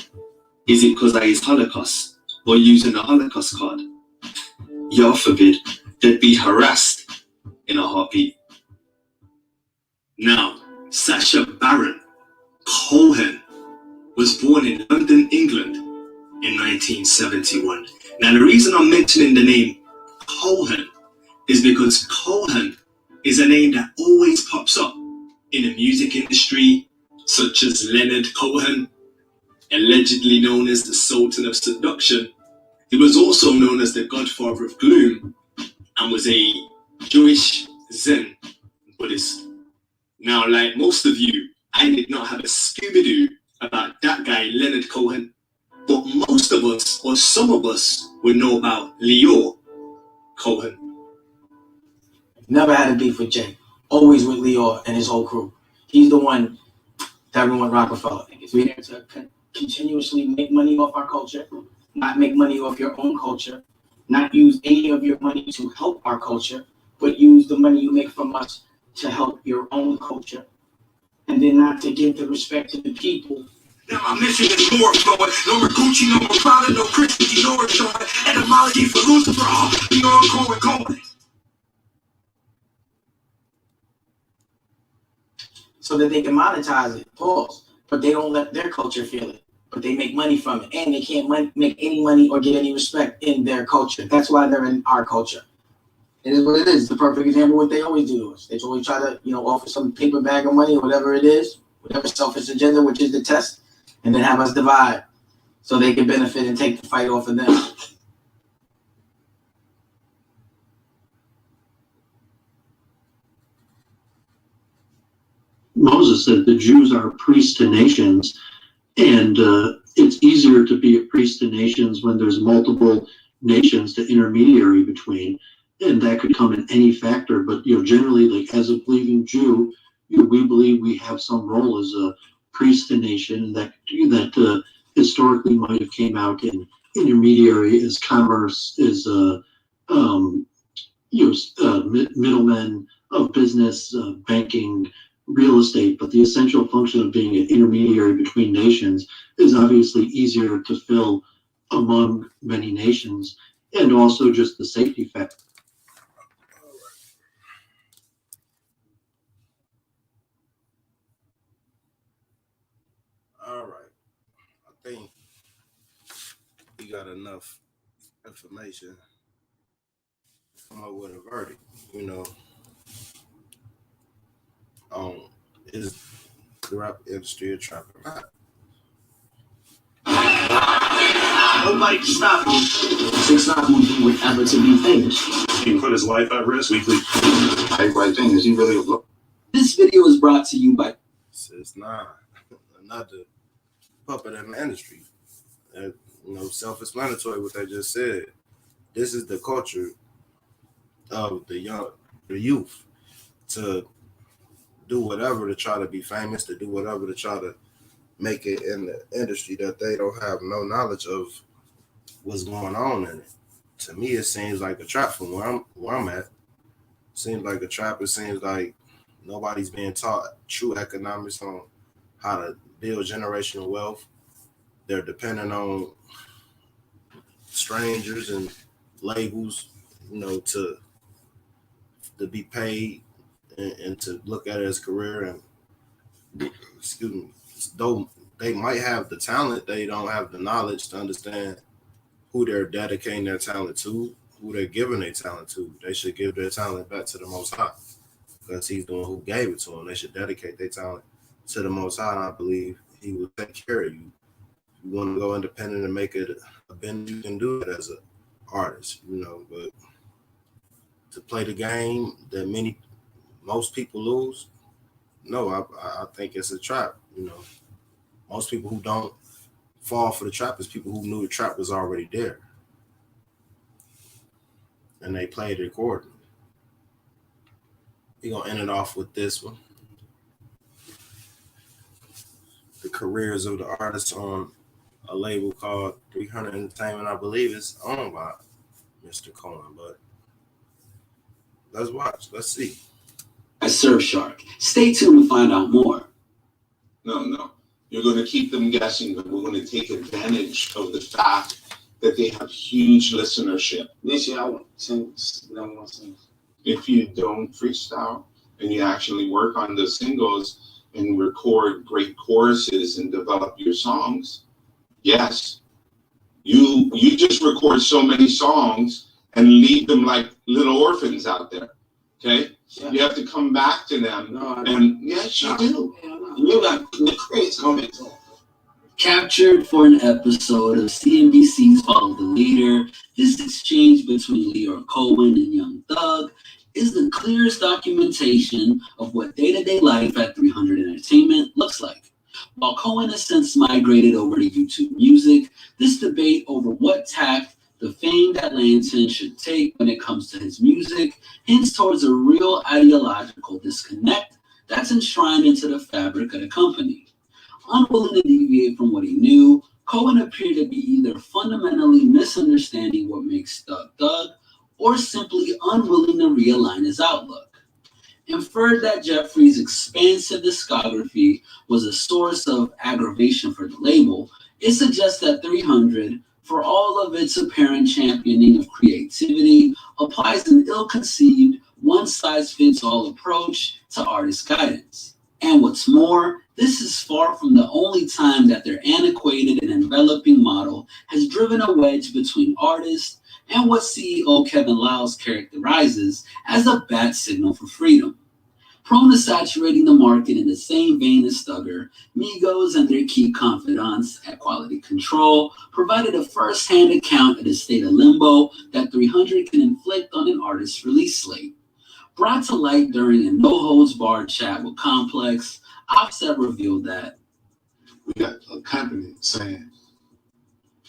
is it because I is Holocaust, or using the Holocaust card? Yah forbid, they'd be harassed in a heartbeat. Now, Sacha Baron Cohen was born in London, England in 1971. Now, the reason I'm mentioning the name Cohen is because Cohen is a name that always pops up in the music industry, such as Leonard Cohen, allegedly known as the Sultan of Seduction. He was also known as the Godfather of Gloom and was a Jewish Zen Buddhist. Now, like most of you, I did not have a Scooby-Doo about that guy, Leonard Cohen, but most of us, or some of us, would know about Lyor Cohen. Never had a beef with Jay. Always with Lyor and his whole crew. He's the one that ruined Rockefeller. We're here to continuously make money off our culture, not make money off your own culture, not use any of your money to help our culture, but use the money you make from us to help your own culture, and then not to give the respect to the people. Now my mission is more flowing. No more Gucci, no more Prada, no Christian Dior showing. Etymology for Lucifer, beyond Cohen. So that they can monetize it, pause. But they don't let their culture feel it. But they make money from it. And they can't make any money or get any respect in their culture. That's why they're in our culture. It is what it is. It's the perfect example of what they always do to us. They always try to, offer some paper bag of money or whatever it is, whatever selfish agenda, which is the test, and then have us divide so they can benefit and take the fight off of them. Moses said the Jews are priests to nations, and it's easier to be a priest to nations when there's multiple nations to intermediary between, and that could come in any factor. But generally, like as a believing Jew, we believe we have some role as a priest to nation that historically might have came out in intermediary as commerce, as middlemen of business, banking, real estate, but the essential function of being an intermediary between nations is obviously easier to fill among many nations, and also just the safety factor. All right. I think we got enough information to come up with a verdict, is the rap industry a trap or not? Nobody can stop him. 6 9 will do whatever to be famous. He put his life at risk weekly. Right thing, is he really a blow? This video is brought to you by 6 9, another puppet in the industry. Self-explanatory what they just said. This is the culture of the youth, to do whatever to try to be famous, to do whatever to try to make it in the industry that they don't have no knowledge of what's going on in it. To me, it seems like a trap from where I'm at. It seems like a trap. It seems like nobody's being taught true economics on how to build generational wealth. They're dependent on strangers and labels, to be paid and to look at it as a career. And though they might have the talent, they don't have the knowledge to understand who they're dedicating their talent to, who they're giving their talent to. They should give their talent back to the Most High, because he's the one who gave it to them. They should dedicate their talent to the Most High, and I believe he will take care of you. If you want to go independent and make it a business, you can do it as an artist, but to play the game that most people lose, no, I think it's a trap. Most people who don't fall for the trap is people who knew the trap was already there, and they played it accordingly. We're gonna end it off with this one. The careers of the artists on a label called 300 Entertainment. I believe it's owned by Mr. Cohen, but let's watch. Let's see. At Surfshark. Stay tuned to find out more. No. You're going to keep them guessing, but we're going to take advantage of the fact that they have huge listenership. This year I want to sing. If you don't freestyle and you actually work on the singles and record great choruses and develop your songs, yes, you just record so many songs and leave them like little orphans out there. Okay? Yeah. You have to come back to them. No, And yes, you do. You got the crates coming. Captured for an episode of CNBC's Follow the Leader, this exchange between Leora Cohen and Young Thug is the clearest documentation of what day-to-day life at 300 Entertainment looks like. While Cohen has since migrated over to YouTube Music, this debate over what tact the famed Atlantan should take when it comes to his music hints towards a real ideological disconnect that's enshrined into the fabric of the company. Unwilling to deviate from what he knew, Cohen appeared to be either fundamentally misunderstanding what makes Thug Thug, or simply unwilling to realign his outlook. Inferred that Jeffrey's expansive discography was a source of aggravation for the label, it suggests that 300, for all of its apparent championing of creativity, applies an ill-conceived, one-size-fits-all approach to artist guidance. And what's more, this is far from the only time that their antiquated and enveloping model has driven a wedge between artists and what CEO Kevin Liles characterizes as a bat signal for freedom. Prone to saturating the market in the same vein as Thugger, Migos and their key confidants at Quality Control provided a first-hand account of the state of limbo that 300 can inflict on an artist's release slate. Brought to light during a no-holds-barred chat with Complex, Offset revealed that We got a company saying,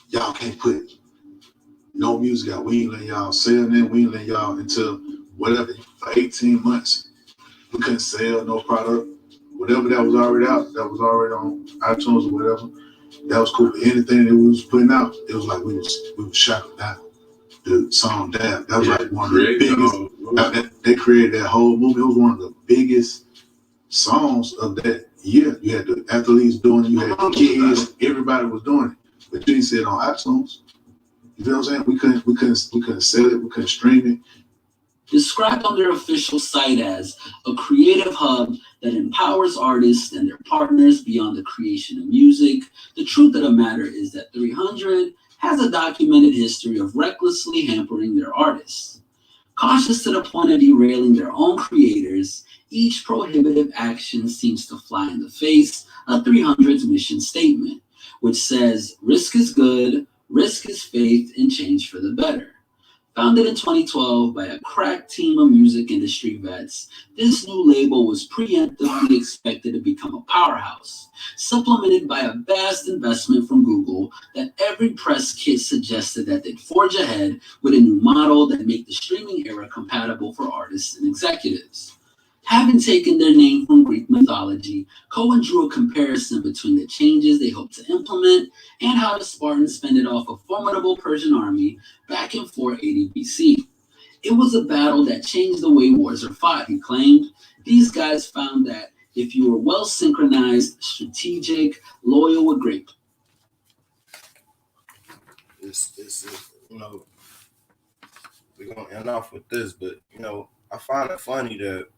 y'all can't put no music out. We ain't letting y'all sell it. We ain't letting y'all until whatever, for 18 months. We couldn't sell no product. Whatever that was already out, that was already on iTunes or whatever, that was cool. Anything that we was putting out, it was like we was shutting down. The song Dab, that was like one of the biggest. They created that whole movie. It was one of the biggest songs of that year. You had the athletes doing it, you had the kids, everybody was doing it. But you didn't see it on iTunes. You feel what I'm saying? We couldn't sell it, we couldn't stream it. described on their official site as a creative hub that empowers artists and their partners beyond the creation of music. The truth of the matter is that 300 has a documented history of recklessly hampering their artists. Cautious to the point of derailing their own creators, each prohibitive action seems to fly in the face of 300's mission statement, which says, "Risk is good, risk is faith, and change for the better." Founded in 2012 by a crack team of music industry vets, this new label was preemptively expected to become a powerhouse, supplemented by a vast investment from Google that every press kit suggested that they'd forge ahead with a new model that made the streaming era compatible for artists and executives. Having taken their name from Greek mythology, Cohen drew a comparison between the changes they hoped to implement and how the Spartans fended off a formidable Persian army back in 480 BC. It was a battle that changed the way wars are fought, he claimed. These guys found that if you were well synchronized, strategic, loyal, with great. It's we're gonna end off with this, but I find it funny that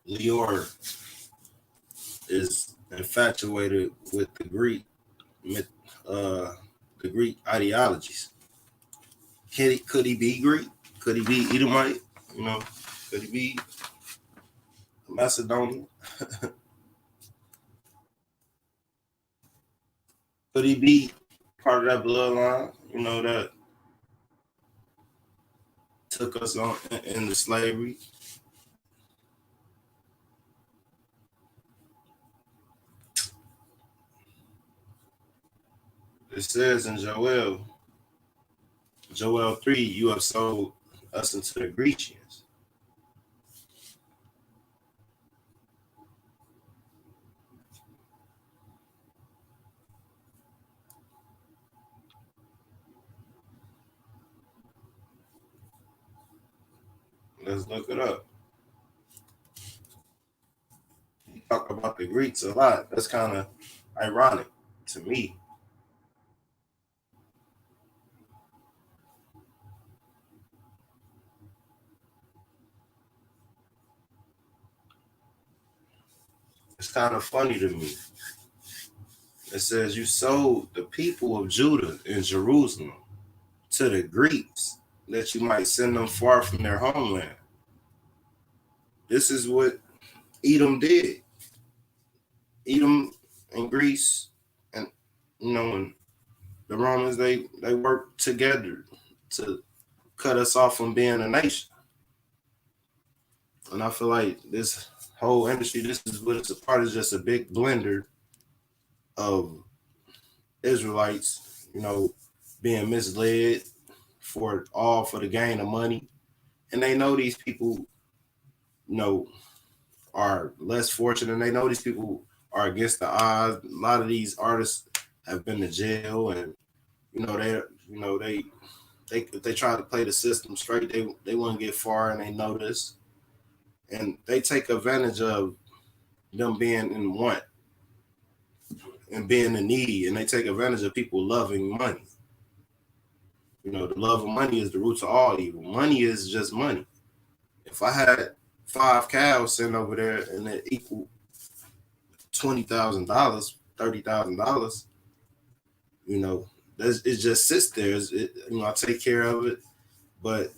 Leora is infatuated with the Greek ideologies. Could he be Greek? Could he be Edomite? Could he be Macedonian? Could he be part of that bloodline? That took us on into slavery. It says in Joel 3, you have sold us into the Grecians. Let's look it up. You talk about the Greeks a lot. That's kind of ironic to me. It's kind of funny to me. It says you sold the people of Judah and Jerusalem to the Greeks that you might send them far from their homeland. This is what Edom did. Edom and Greece, and and the Romans, they worked together to cut us off from being a nation. And I feel like this whole industry, this is what it's a part of, just a big blender of Israelites, being misled for the gain of money. And they know these people, are less fortunate, and they know these people are against the odds. A lot of these artists have been to jail, and they if they try to play the system straight, they won't get far, and they know this. And they take advantage of them being in want and being in need, and they take advantage of people loving money. The love of money is the root of all evil. Money is just money. If I had 5 cows sitting over there and it equal $20,000, $30,000, it just sits there. I take care of it, but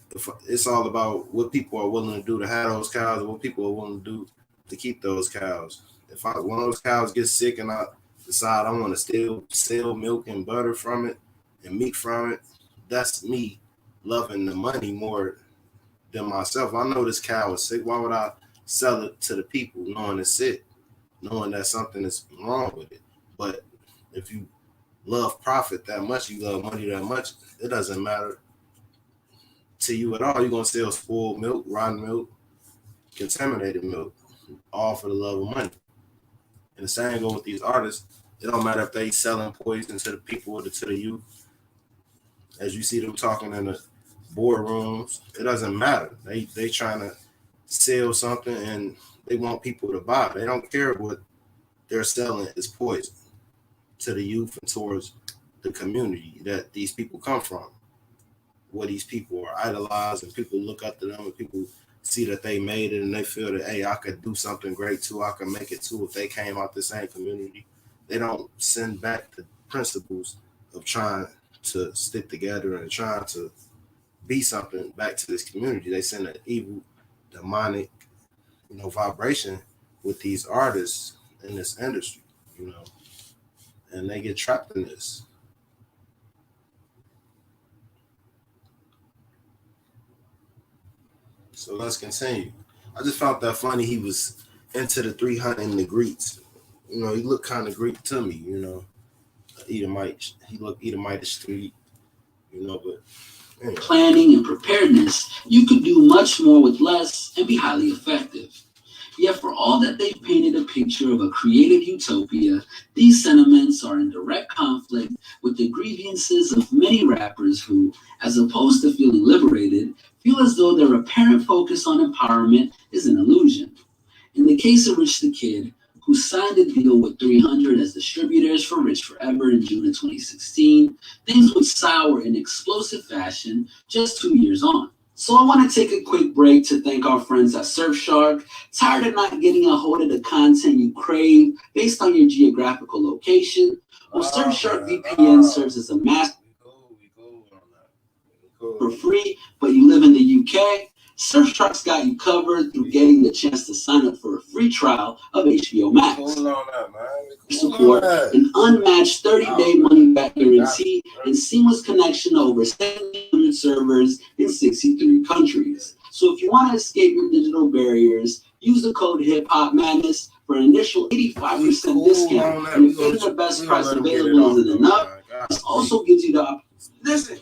it's all about what people are willing to do to have those cows, and what people are willing to do to keep those cows. If one of those cows gets sick and I decide I want to still sell milk and butter from it and meat from it, that's me loving the money more than myself. I know this cow is sick. Why would I sell it to the people knowing it's sick, knowing that something is wrong with it? But if you love profit that much, you love money that much, it doesn't matter to you at all. You're going to sell spoiled milk, rotten milk, contaminated milk, all for the love of money. And the same goes with these artists. It don't matter if they selling poison to the people or to the youth. As you see them talking in the boardrooms, it doesn't matter. They trying to sell something and they want people to buy. They don't care what they're selling is poison to the youth and towards the community that these people come from. Where these people are idolized and people look up to them and people see that they made it and they feel that, hey, I could do something great too. I could make it too if they came out the same community. They don't send back the principles of trying to stick together and trying to be something back to this community. They send an evil, demonic, vibration with these artists in this industry, and they get trapped in this. So let's continue. I just found that funny. He was into the 300 and the Greeks. He looked kind of Greek to me, Edomite. He looked Edomite street, but anyway. Planning and preparedness, you could do much more with less and be highly effective. Yet for all that they've painted a picture of a creative utopia, these sentiments are in direct conflict with the grievances of many rappers who, as opposed to feeling liberated, feel as though their apparent focus on empowerment is an illusion. In the case of Rich the Kid, who signed a deal with 300 as distributors for Rich Forever in June of 2016, things would sour in explosive fashion just 2 years on. So I want to take a quick break to thank our friends at Surfshark. Tired of not getting a hold of the content you crave based on your geographical location? Well, Surfshark VPN serves as a master for free, but you live in the UK? Surfshark's got you covered through getting the chance to sign up for a free trial of HBO Max. Support an unmatched 30-day money-back guarantee and seamless connection to over 700 servers in 63 countries. So if you want to escape your digital barriers, use the code HipHopMadness for an initial 85% discount. And if getting the best price available isn't enough, this also gives you the opportunity. Listen,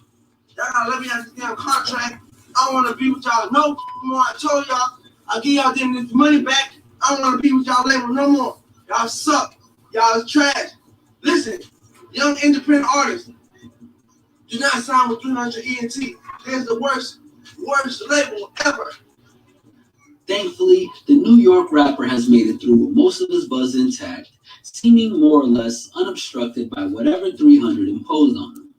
y'all gotta let me have this damn contract. I don't wanna be with y'all no more. I told y'all, I'll give y'all this money back. I don't wanna be with y'all label no more. Y'all suck. Y'all is trash. Listen, young independent artists, do not sign with 300 ENT. It's the worst label ever. Thankfully, the New York rapper has made it through with most of his buzz intact, seeming more or less unobstructed by whatever 300 imposed on him.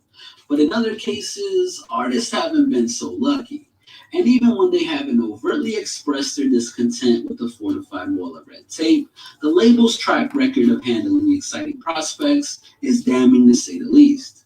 But in other cases, artists haven't been so lucky. And even when they haven't overtly expressed their discontent with the fortified wall of red tape, the label's track record of handling exciting prospects is damning to say the least.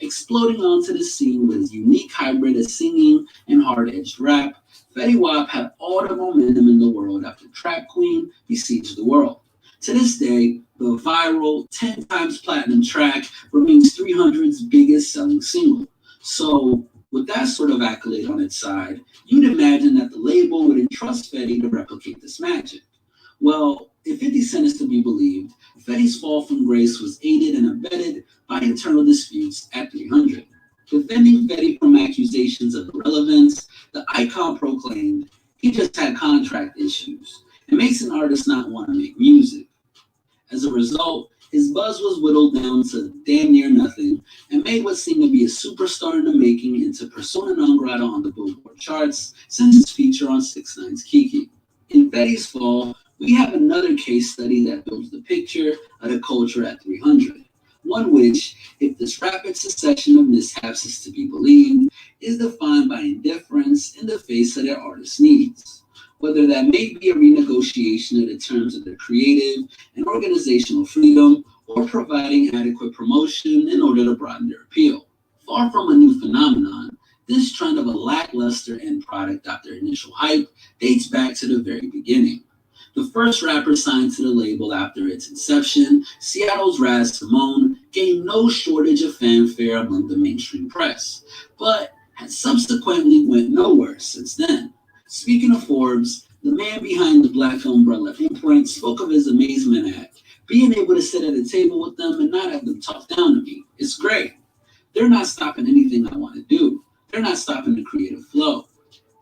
Exploding onto the scene with his unique hybrid of singing and hard-edged rap, Fetty Wap had all the momentum in the world after Trap Queen besieged the world. To this day, the viral 10 times platinum track remains 300's biggest selling single. So, with that sort of accolade on its side, you'd imagine that the label would entrust Fetty to replicate this magic. Well, if 50 Cent is to be believed, Fetty's fall from grace was aided and abetted by internal disputes at 300. Defending Fetty from accusations of irrelevance, the icon proclaimed he just had contract issues. It makes an artist not want to make music. As a result, his buzz was whittled down to damn near nothing and made what seemed to be a superstar in the making into persona non grata on the Billboard charts since his feature on 6ix9ine's Kiki. In Fetty's fall, we have another case study that builds the picture of the culture at 300. One which, if this rapid succession of mishaps is to be believed, is defined by indifference in the face of their artist's needs. Whether that may be a renegotiation of the terms of their creative and organizational freedom, or providing adequate promotion in order to broaden their appeal. Far from a new phenomenon, this trend of a lackluster end product after initial hype dates back to the very beginning. The first rapper signed to the label after its inception, Seattle's Raz Simone, gained no shortage of fanfare among the mainstream press, but has subsequently went nowhere since then. Speaking of Forbes, the man behind the Black Umbrella imprint spoke of his amazement at being able to sit at a table with them and not have them talk down to me. It's great. They're not stopping anything I want to do. They're not stopping the creative flow.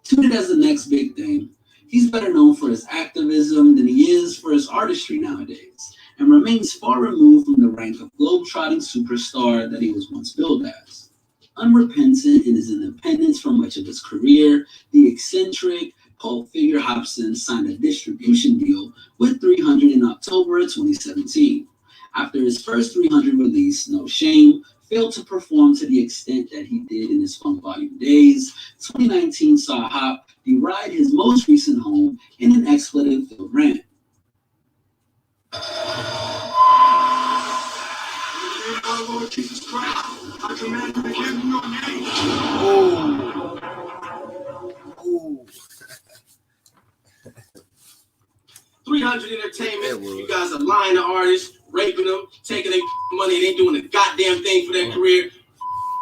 Tune it as the next big thing. He's better known for his activism than he is for his artistry nowadays, and remains far removed from the rank of globe-trotting superstar that he was once billed as. Unrepentant in his independence for much of his career, the eccentric cult figure Hopsin signed a distribution deal with 300 in October of 2017. After his first 300 release, No Shame, failed to perform to the extent that he did in his Funk Volume days, 2019 saw Hop deride his most recent home in an expletive-filled rant. Oh, Lord Jesus Christ, I command you to give me your name. Oh. 300 Entertainment, you guys are lying to artists, raping them, taking their money, and ain't doing a goddamn thing for their career.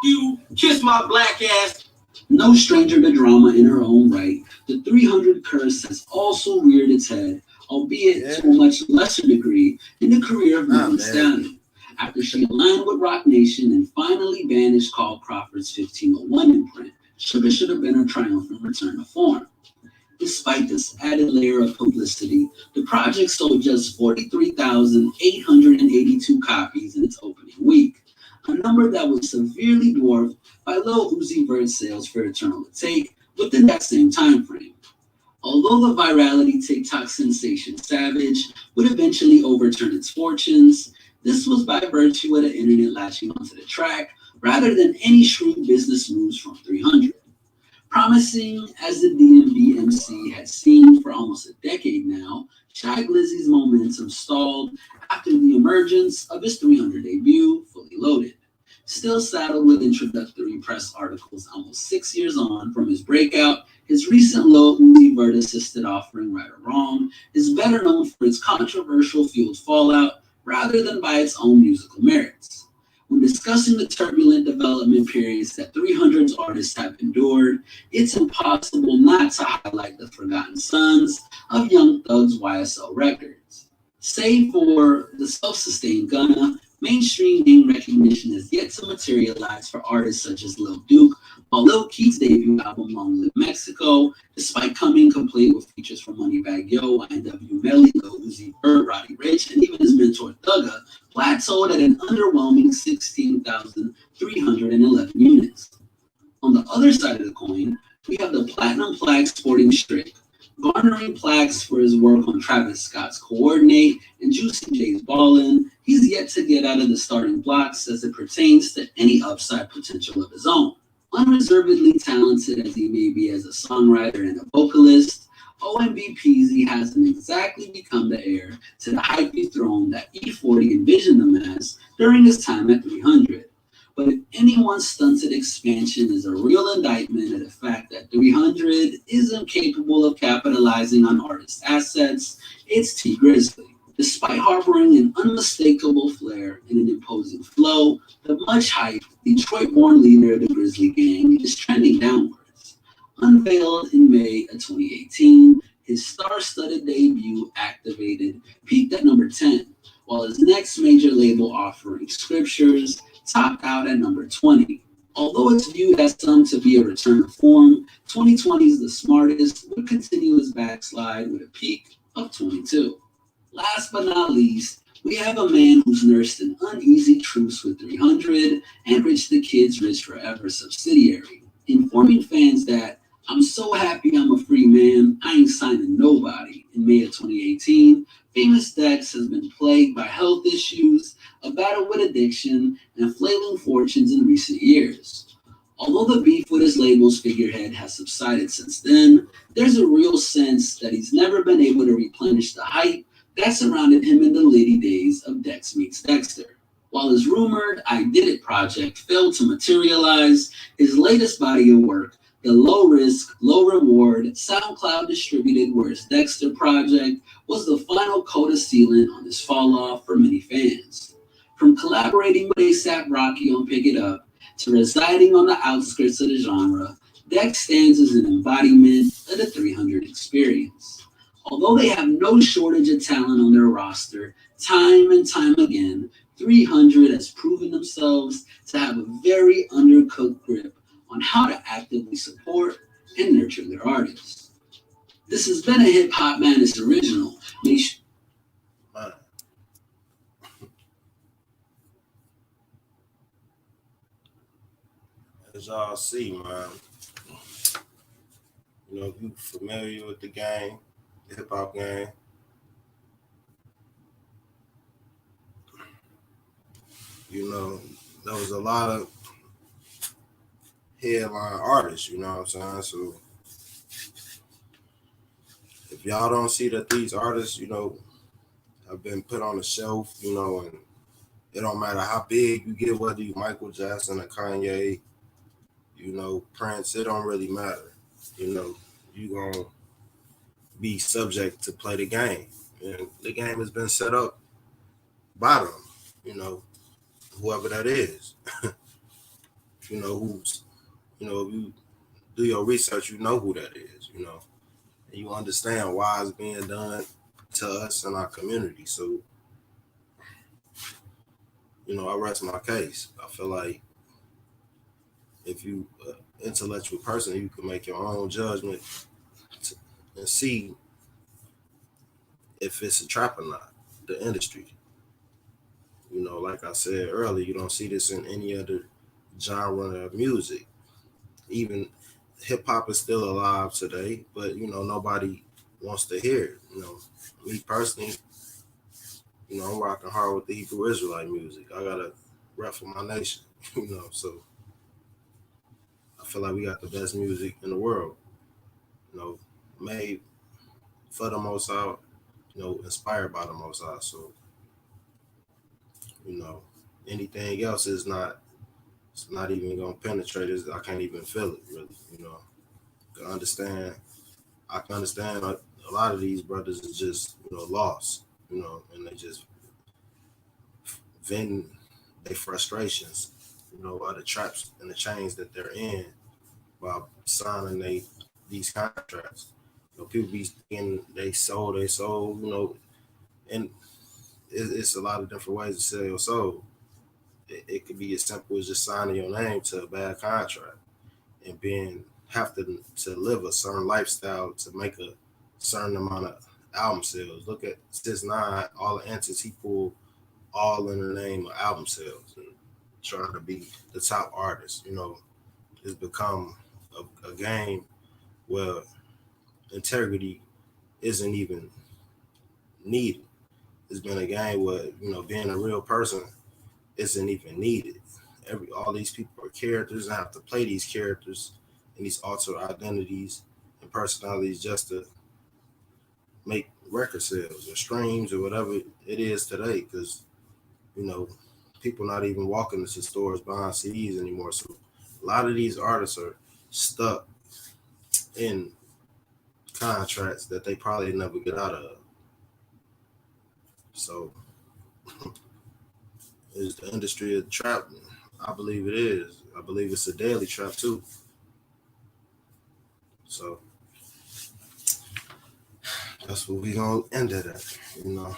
You kiss my black ass. No stranger to drama in her own right, the 300 curse has also reared its head, albeit to a much lesser degree, in the career of Megan Thee Stallion. After she aligned with Roc Nation and finally banished Carl Crawford's 1501 imprint, Sugar Should Have Been her triumphant return to form. Despite this added layer of publicity, the project sold just 43,882 copies in its opening week, a number that was severely dwarfed by Lil Uzi Vert's sales for Eternal to Take within that same time frame. Although the virality TikTok sensation Savage would eventually overturn its fortunes, this was by virtue of the internet latching onto the track rather than any shrewd business moves from 300. Promising as the DMV MC had seen for almost a decade now, Shy Glizzy's momentum stalled after the emergence of his 300 debut, Fully Loaded. Still saddled with introductory press articles almost 6 years on from his breakout, his recent Lil Uzi Vert assisted offering Right or Wrong is better known for its controversial fueled fallout rather than by its own musical merits. When discussing the turbulent development periods that 300's artists have endured, it's impossible not to highlight the forgotten sons of Young Thug's YSL Records. Save for the self-sustained Gunna, mainstream name recognition has yet to materialize for artists such as Lil Duke, while Lil Keith's debut album Long Live Mexico, despite coming complete with features from Moneybagg Yo, INW Melly, Lil Uzi Vert, Roddy Ricch, and even his mentor Thugga, plateaued at an underwhelming 16,311 units. On the other side of the coin, we have the Platinum Plaque sporting Strick, garnering plaques for his work on Travis Scott's Coordinate and Juicy J's Ballin'. He's yet to get out of the starting blocks as it pertains to any upside potential of his own. Unreservedly talented as he may be as a songwriter and a vocalist, OMB Peasy hasn't exactly become the heir to the hypey throne that E40 envisioned him as during his time at 300. But if anyone's stunted expansion is a real indictment of the fact that 300 isn't capable of capitalizing on artist assets, it's T Grizzly. Despite harboring an unmistakable flair and an imposing flow, the much-hyped Detroit-born leader of the Grizzly Gang is trending downwards. Unveiled in May of 2018, his star-studded debut, Activated, peaked at number 10, while his next major label offering, Scriptures, topped out at number 20. Although it's viewed as some to be a return to form, 2020's The Smartest would continue his backslide with a peak of 22. Last but not least, we have a man who's nursed an uneasy truce with 300 and Rich the Kid's Rich Forever subsidiary, informing fans that "I'm so happy I'm a free man, I ain't signing nobody." In May of 2018, Famous Dex has been plagued by health issues, a battle with addiction, and flailing fortunes in recent years. Although the beef with his label's figurehead has subsided since then, there's a real sense that he's never been able to replenish the hype that surrounded him in the Liddy days of Dex Meets Dexter. While his rumored I Did It project failed to materialize, his latest body of work, the low risk, low reward, SoundCloud distributed Where's Dexter project, was the final coda sealant on his fall off for many fans. From collaborating with A$AP Rocky on Pick It Up to residing on the outskirts of the genre, Dex stands as an embodiment of the 300 experience. Although they have no shortage of talent on their roster, time and time again, 300 has proven themselves to have a very undercooked grip on how to actively support and nurture their artists. This has been a Hip Hop Madness original. As y'all see, man, you know, if you familiar with the game, the hip hop game, you know, there was a lot of headline artists, you know what I'm saying? So if y'all don't see that these artists, you know, have been put on the shelf, you know, and it don't matter how big you get, whether you Michael Jackson or Kanye, you know, Prince, it don't really matter. You know, you gonna be subject to play the game. And the game has been set up by them, you know, whoever that is. You know, who's, you know, if you do your research, you know who that is, you know, and you understand why it's being done to us in our community. So, you know, I rest my case. I feel like if you intellectual person, you can make your own judgment and see if it's a trap or not, the industry. You know, like I said earlier, you don't see this in any other genre of music. Even hip hop is still alive today, but you know, nobody wants to hear it. You know, me personally, you know, I'm rocking hard with the Hebrew Israelite music. I got a rep for my nation, you know, so I feel like we got the best music in the world, you know, made for the Most High, you know, inspired by the Most High. So, you know, anything else is not, it's not even gonna penetrate it. I can't even feel it, really, you know. I can understand a lot of these brothers is just, you know, lost, you know, and they just vent their frustrations, you know, by the traps and the chains that they're in by signing these contracts. You know, people be thinking they sold, you know, And it's a lot of different ways to sell your soul. It could be as simple as just signing your name to a bad contract and have to live a certain lifestyle to make a certain amount of album sales. Look at 6ix9ine, all the answers he pulled, all in the name of album sales and trying to be the top artist. You know, it's become a game where integrity isn't even needed. It's been a game where, you know, being a real person isn't even needed. All these people are characters and have to play these characters and these alter identities and personalities just to make record sales or streams or whatever it is today. Because, you know, people not even walking into stores buying CDs anymore. So a lot of these artists are stuck in contracts that they probably never get out of. So is the industry a trap? I believe it is. I believe it's a daily trap too. So that's what we gonna end it at. You know,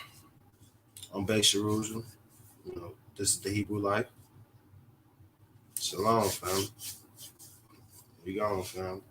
I'm Bay Sharuja. You know, this is the Hebrew Life. Shalom, fam. We gone, fam.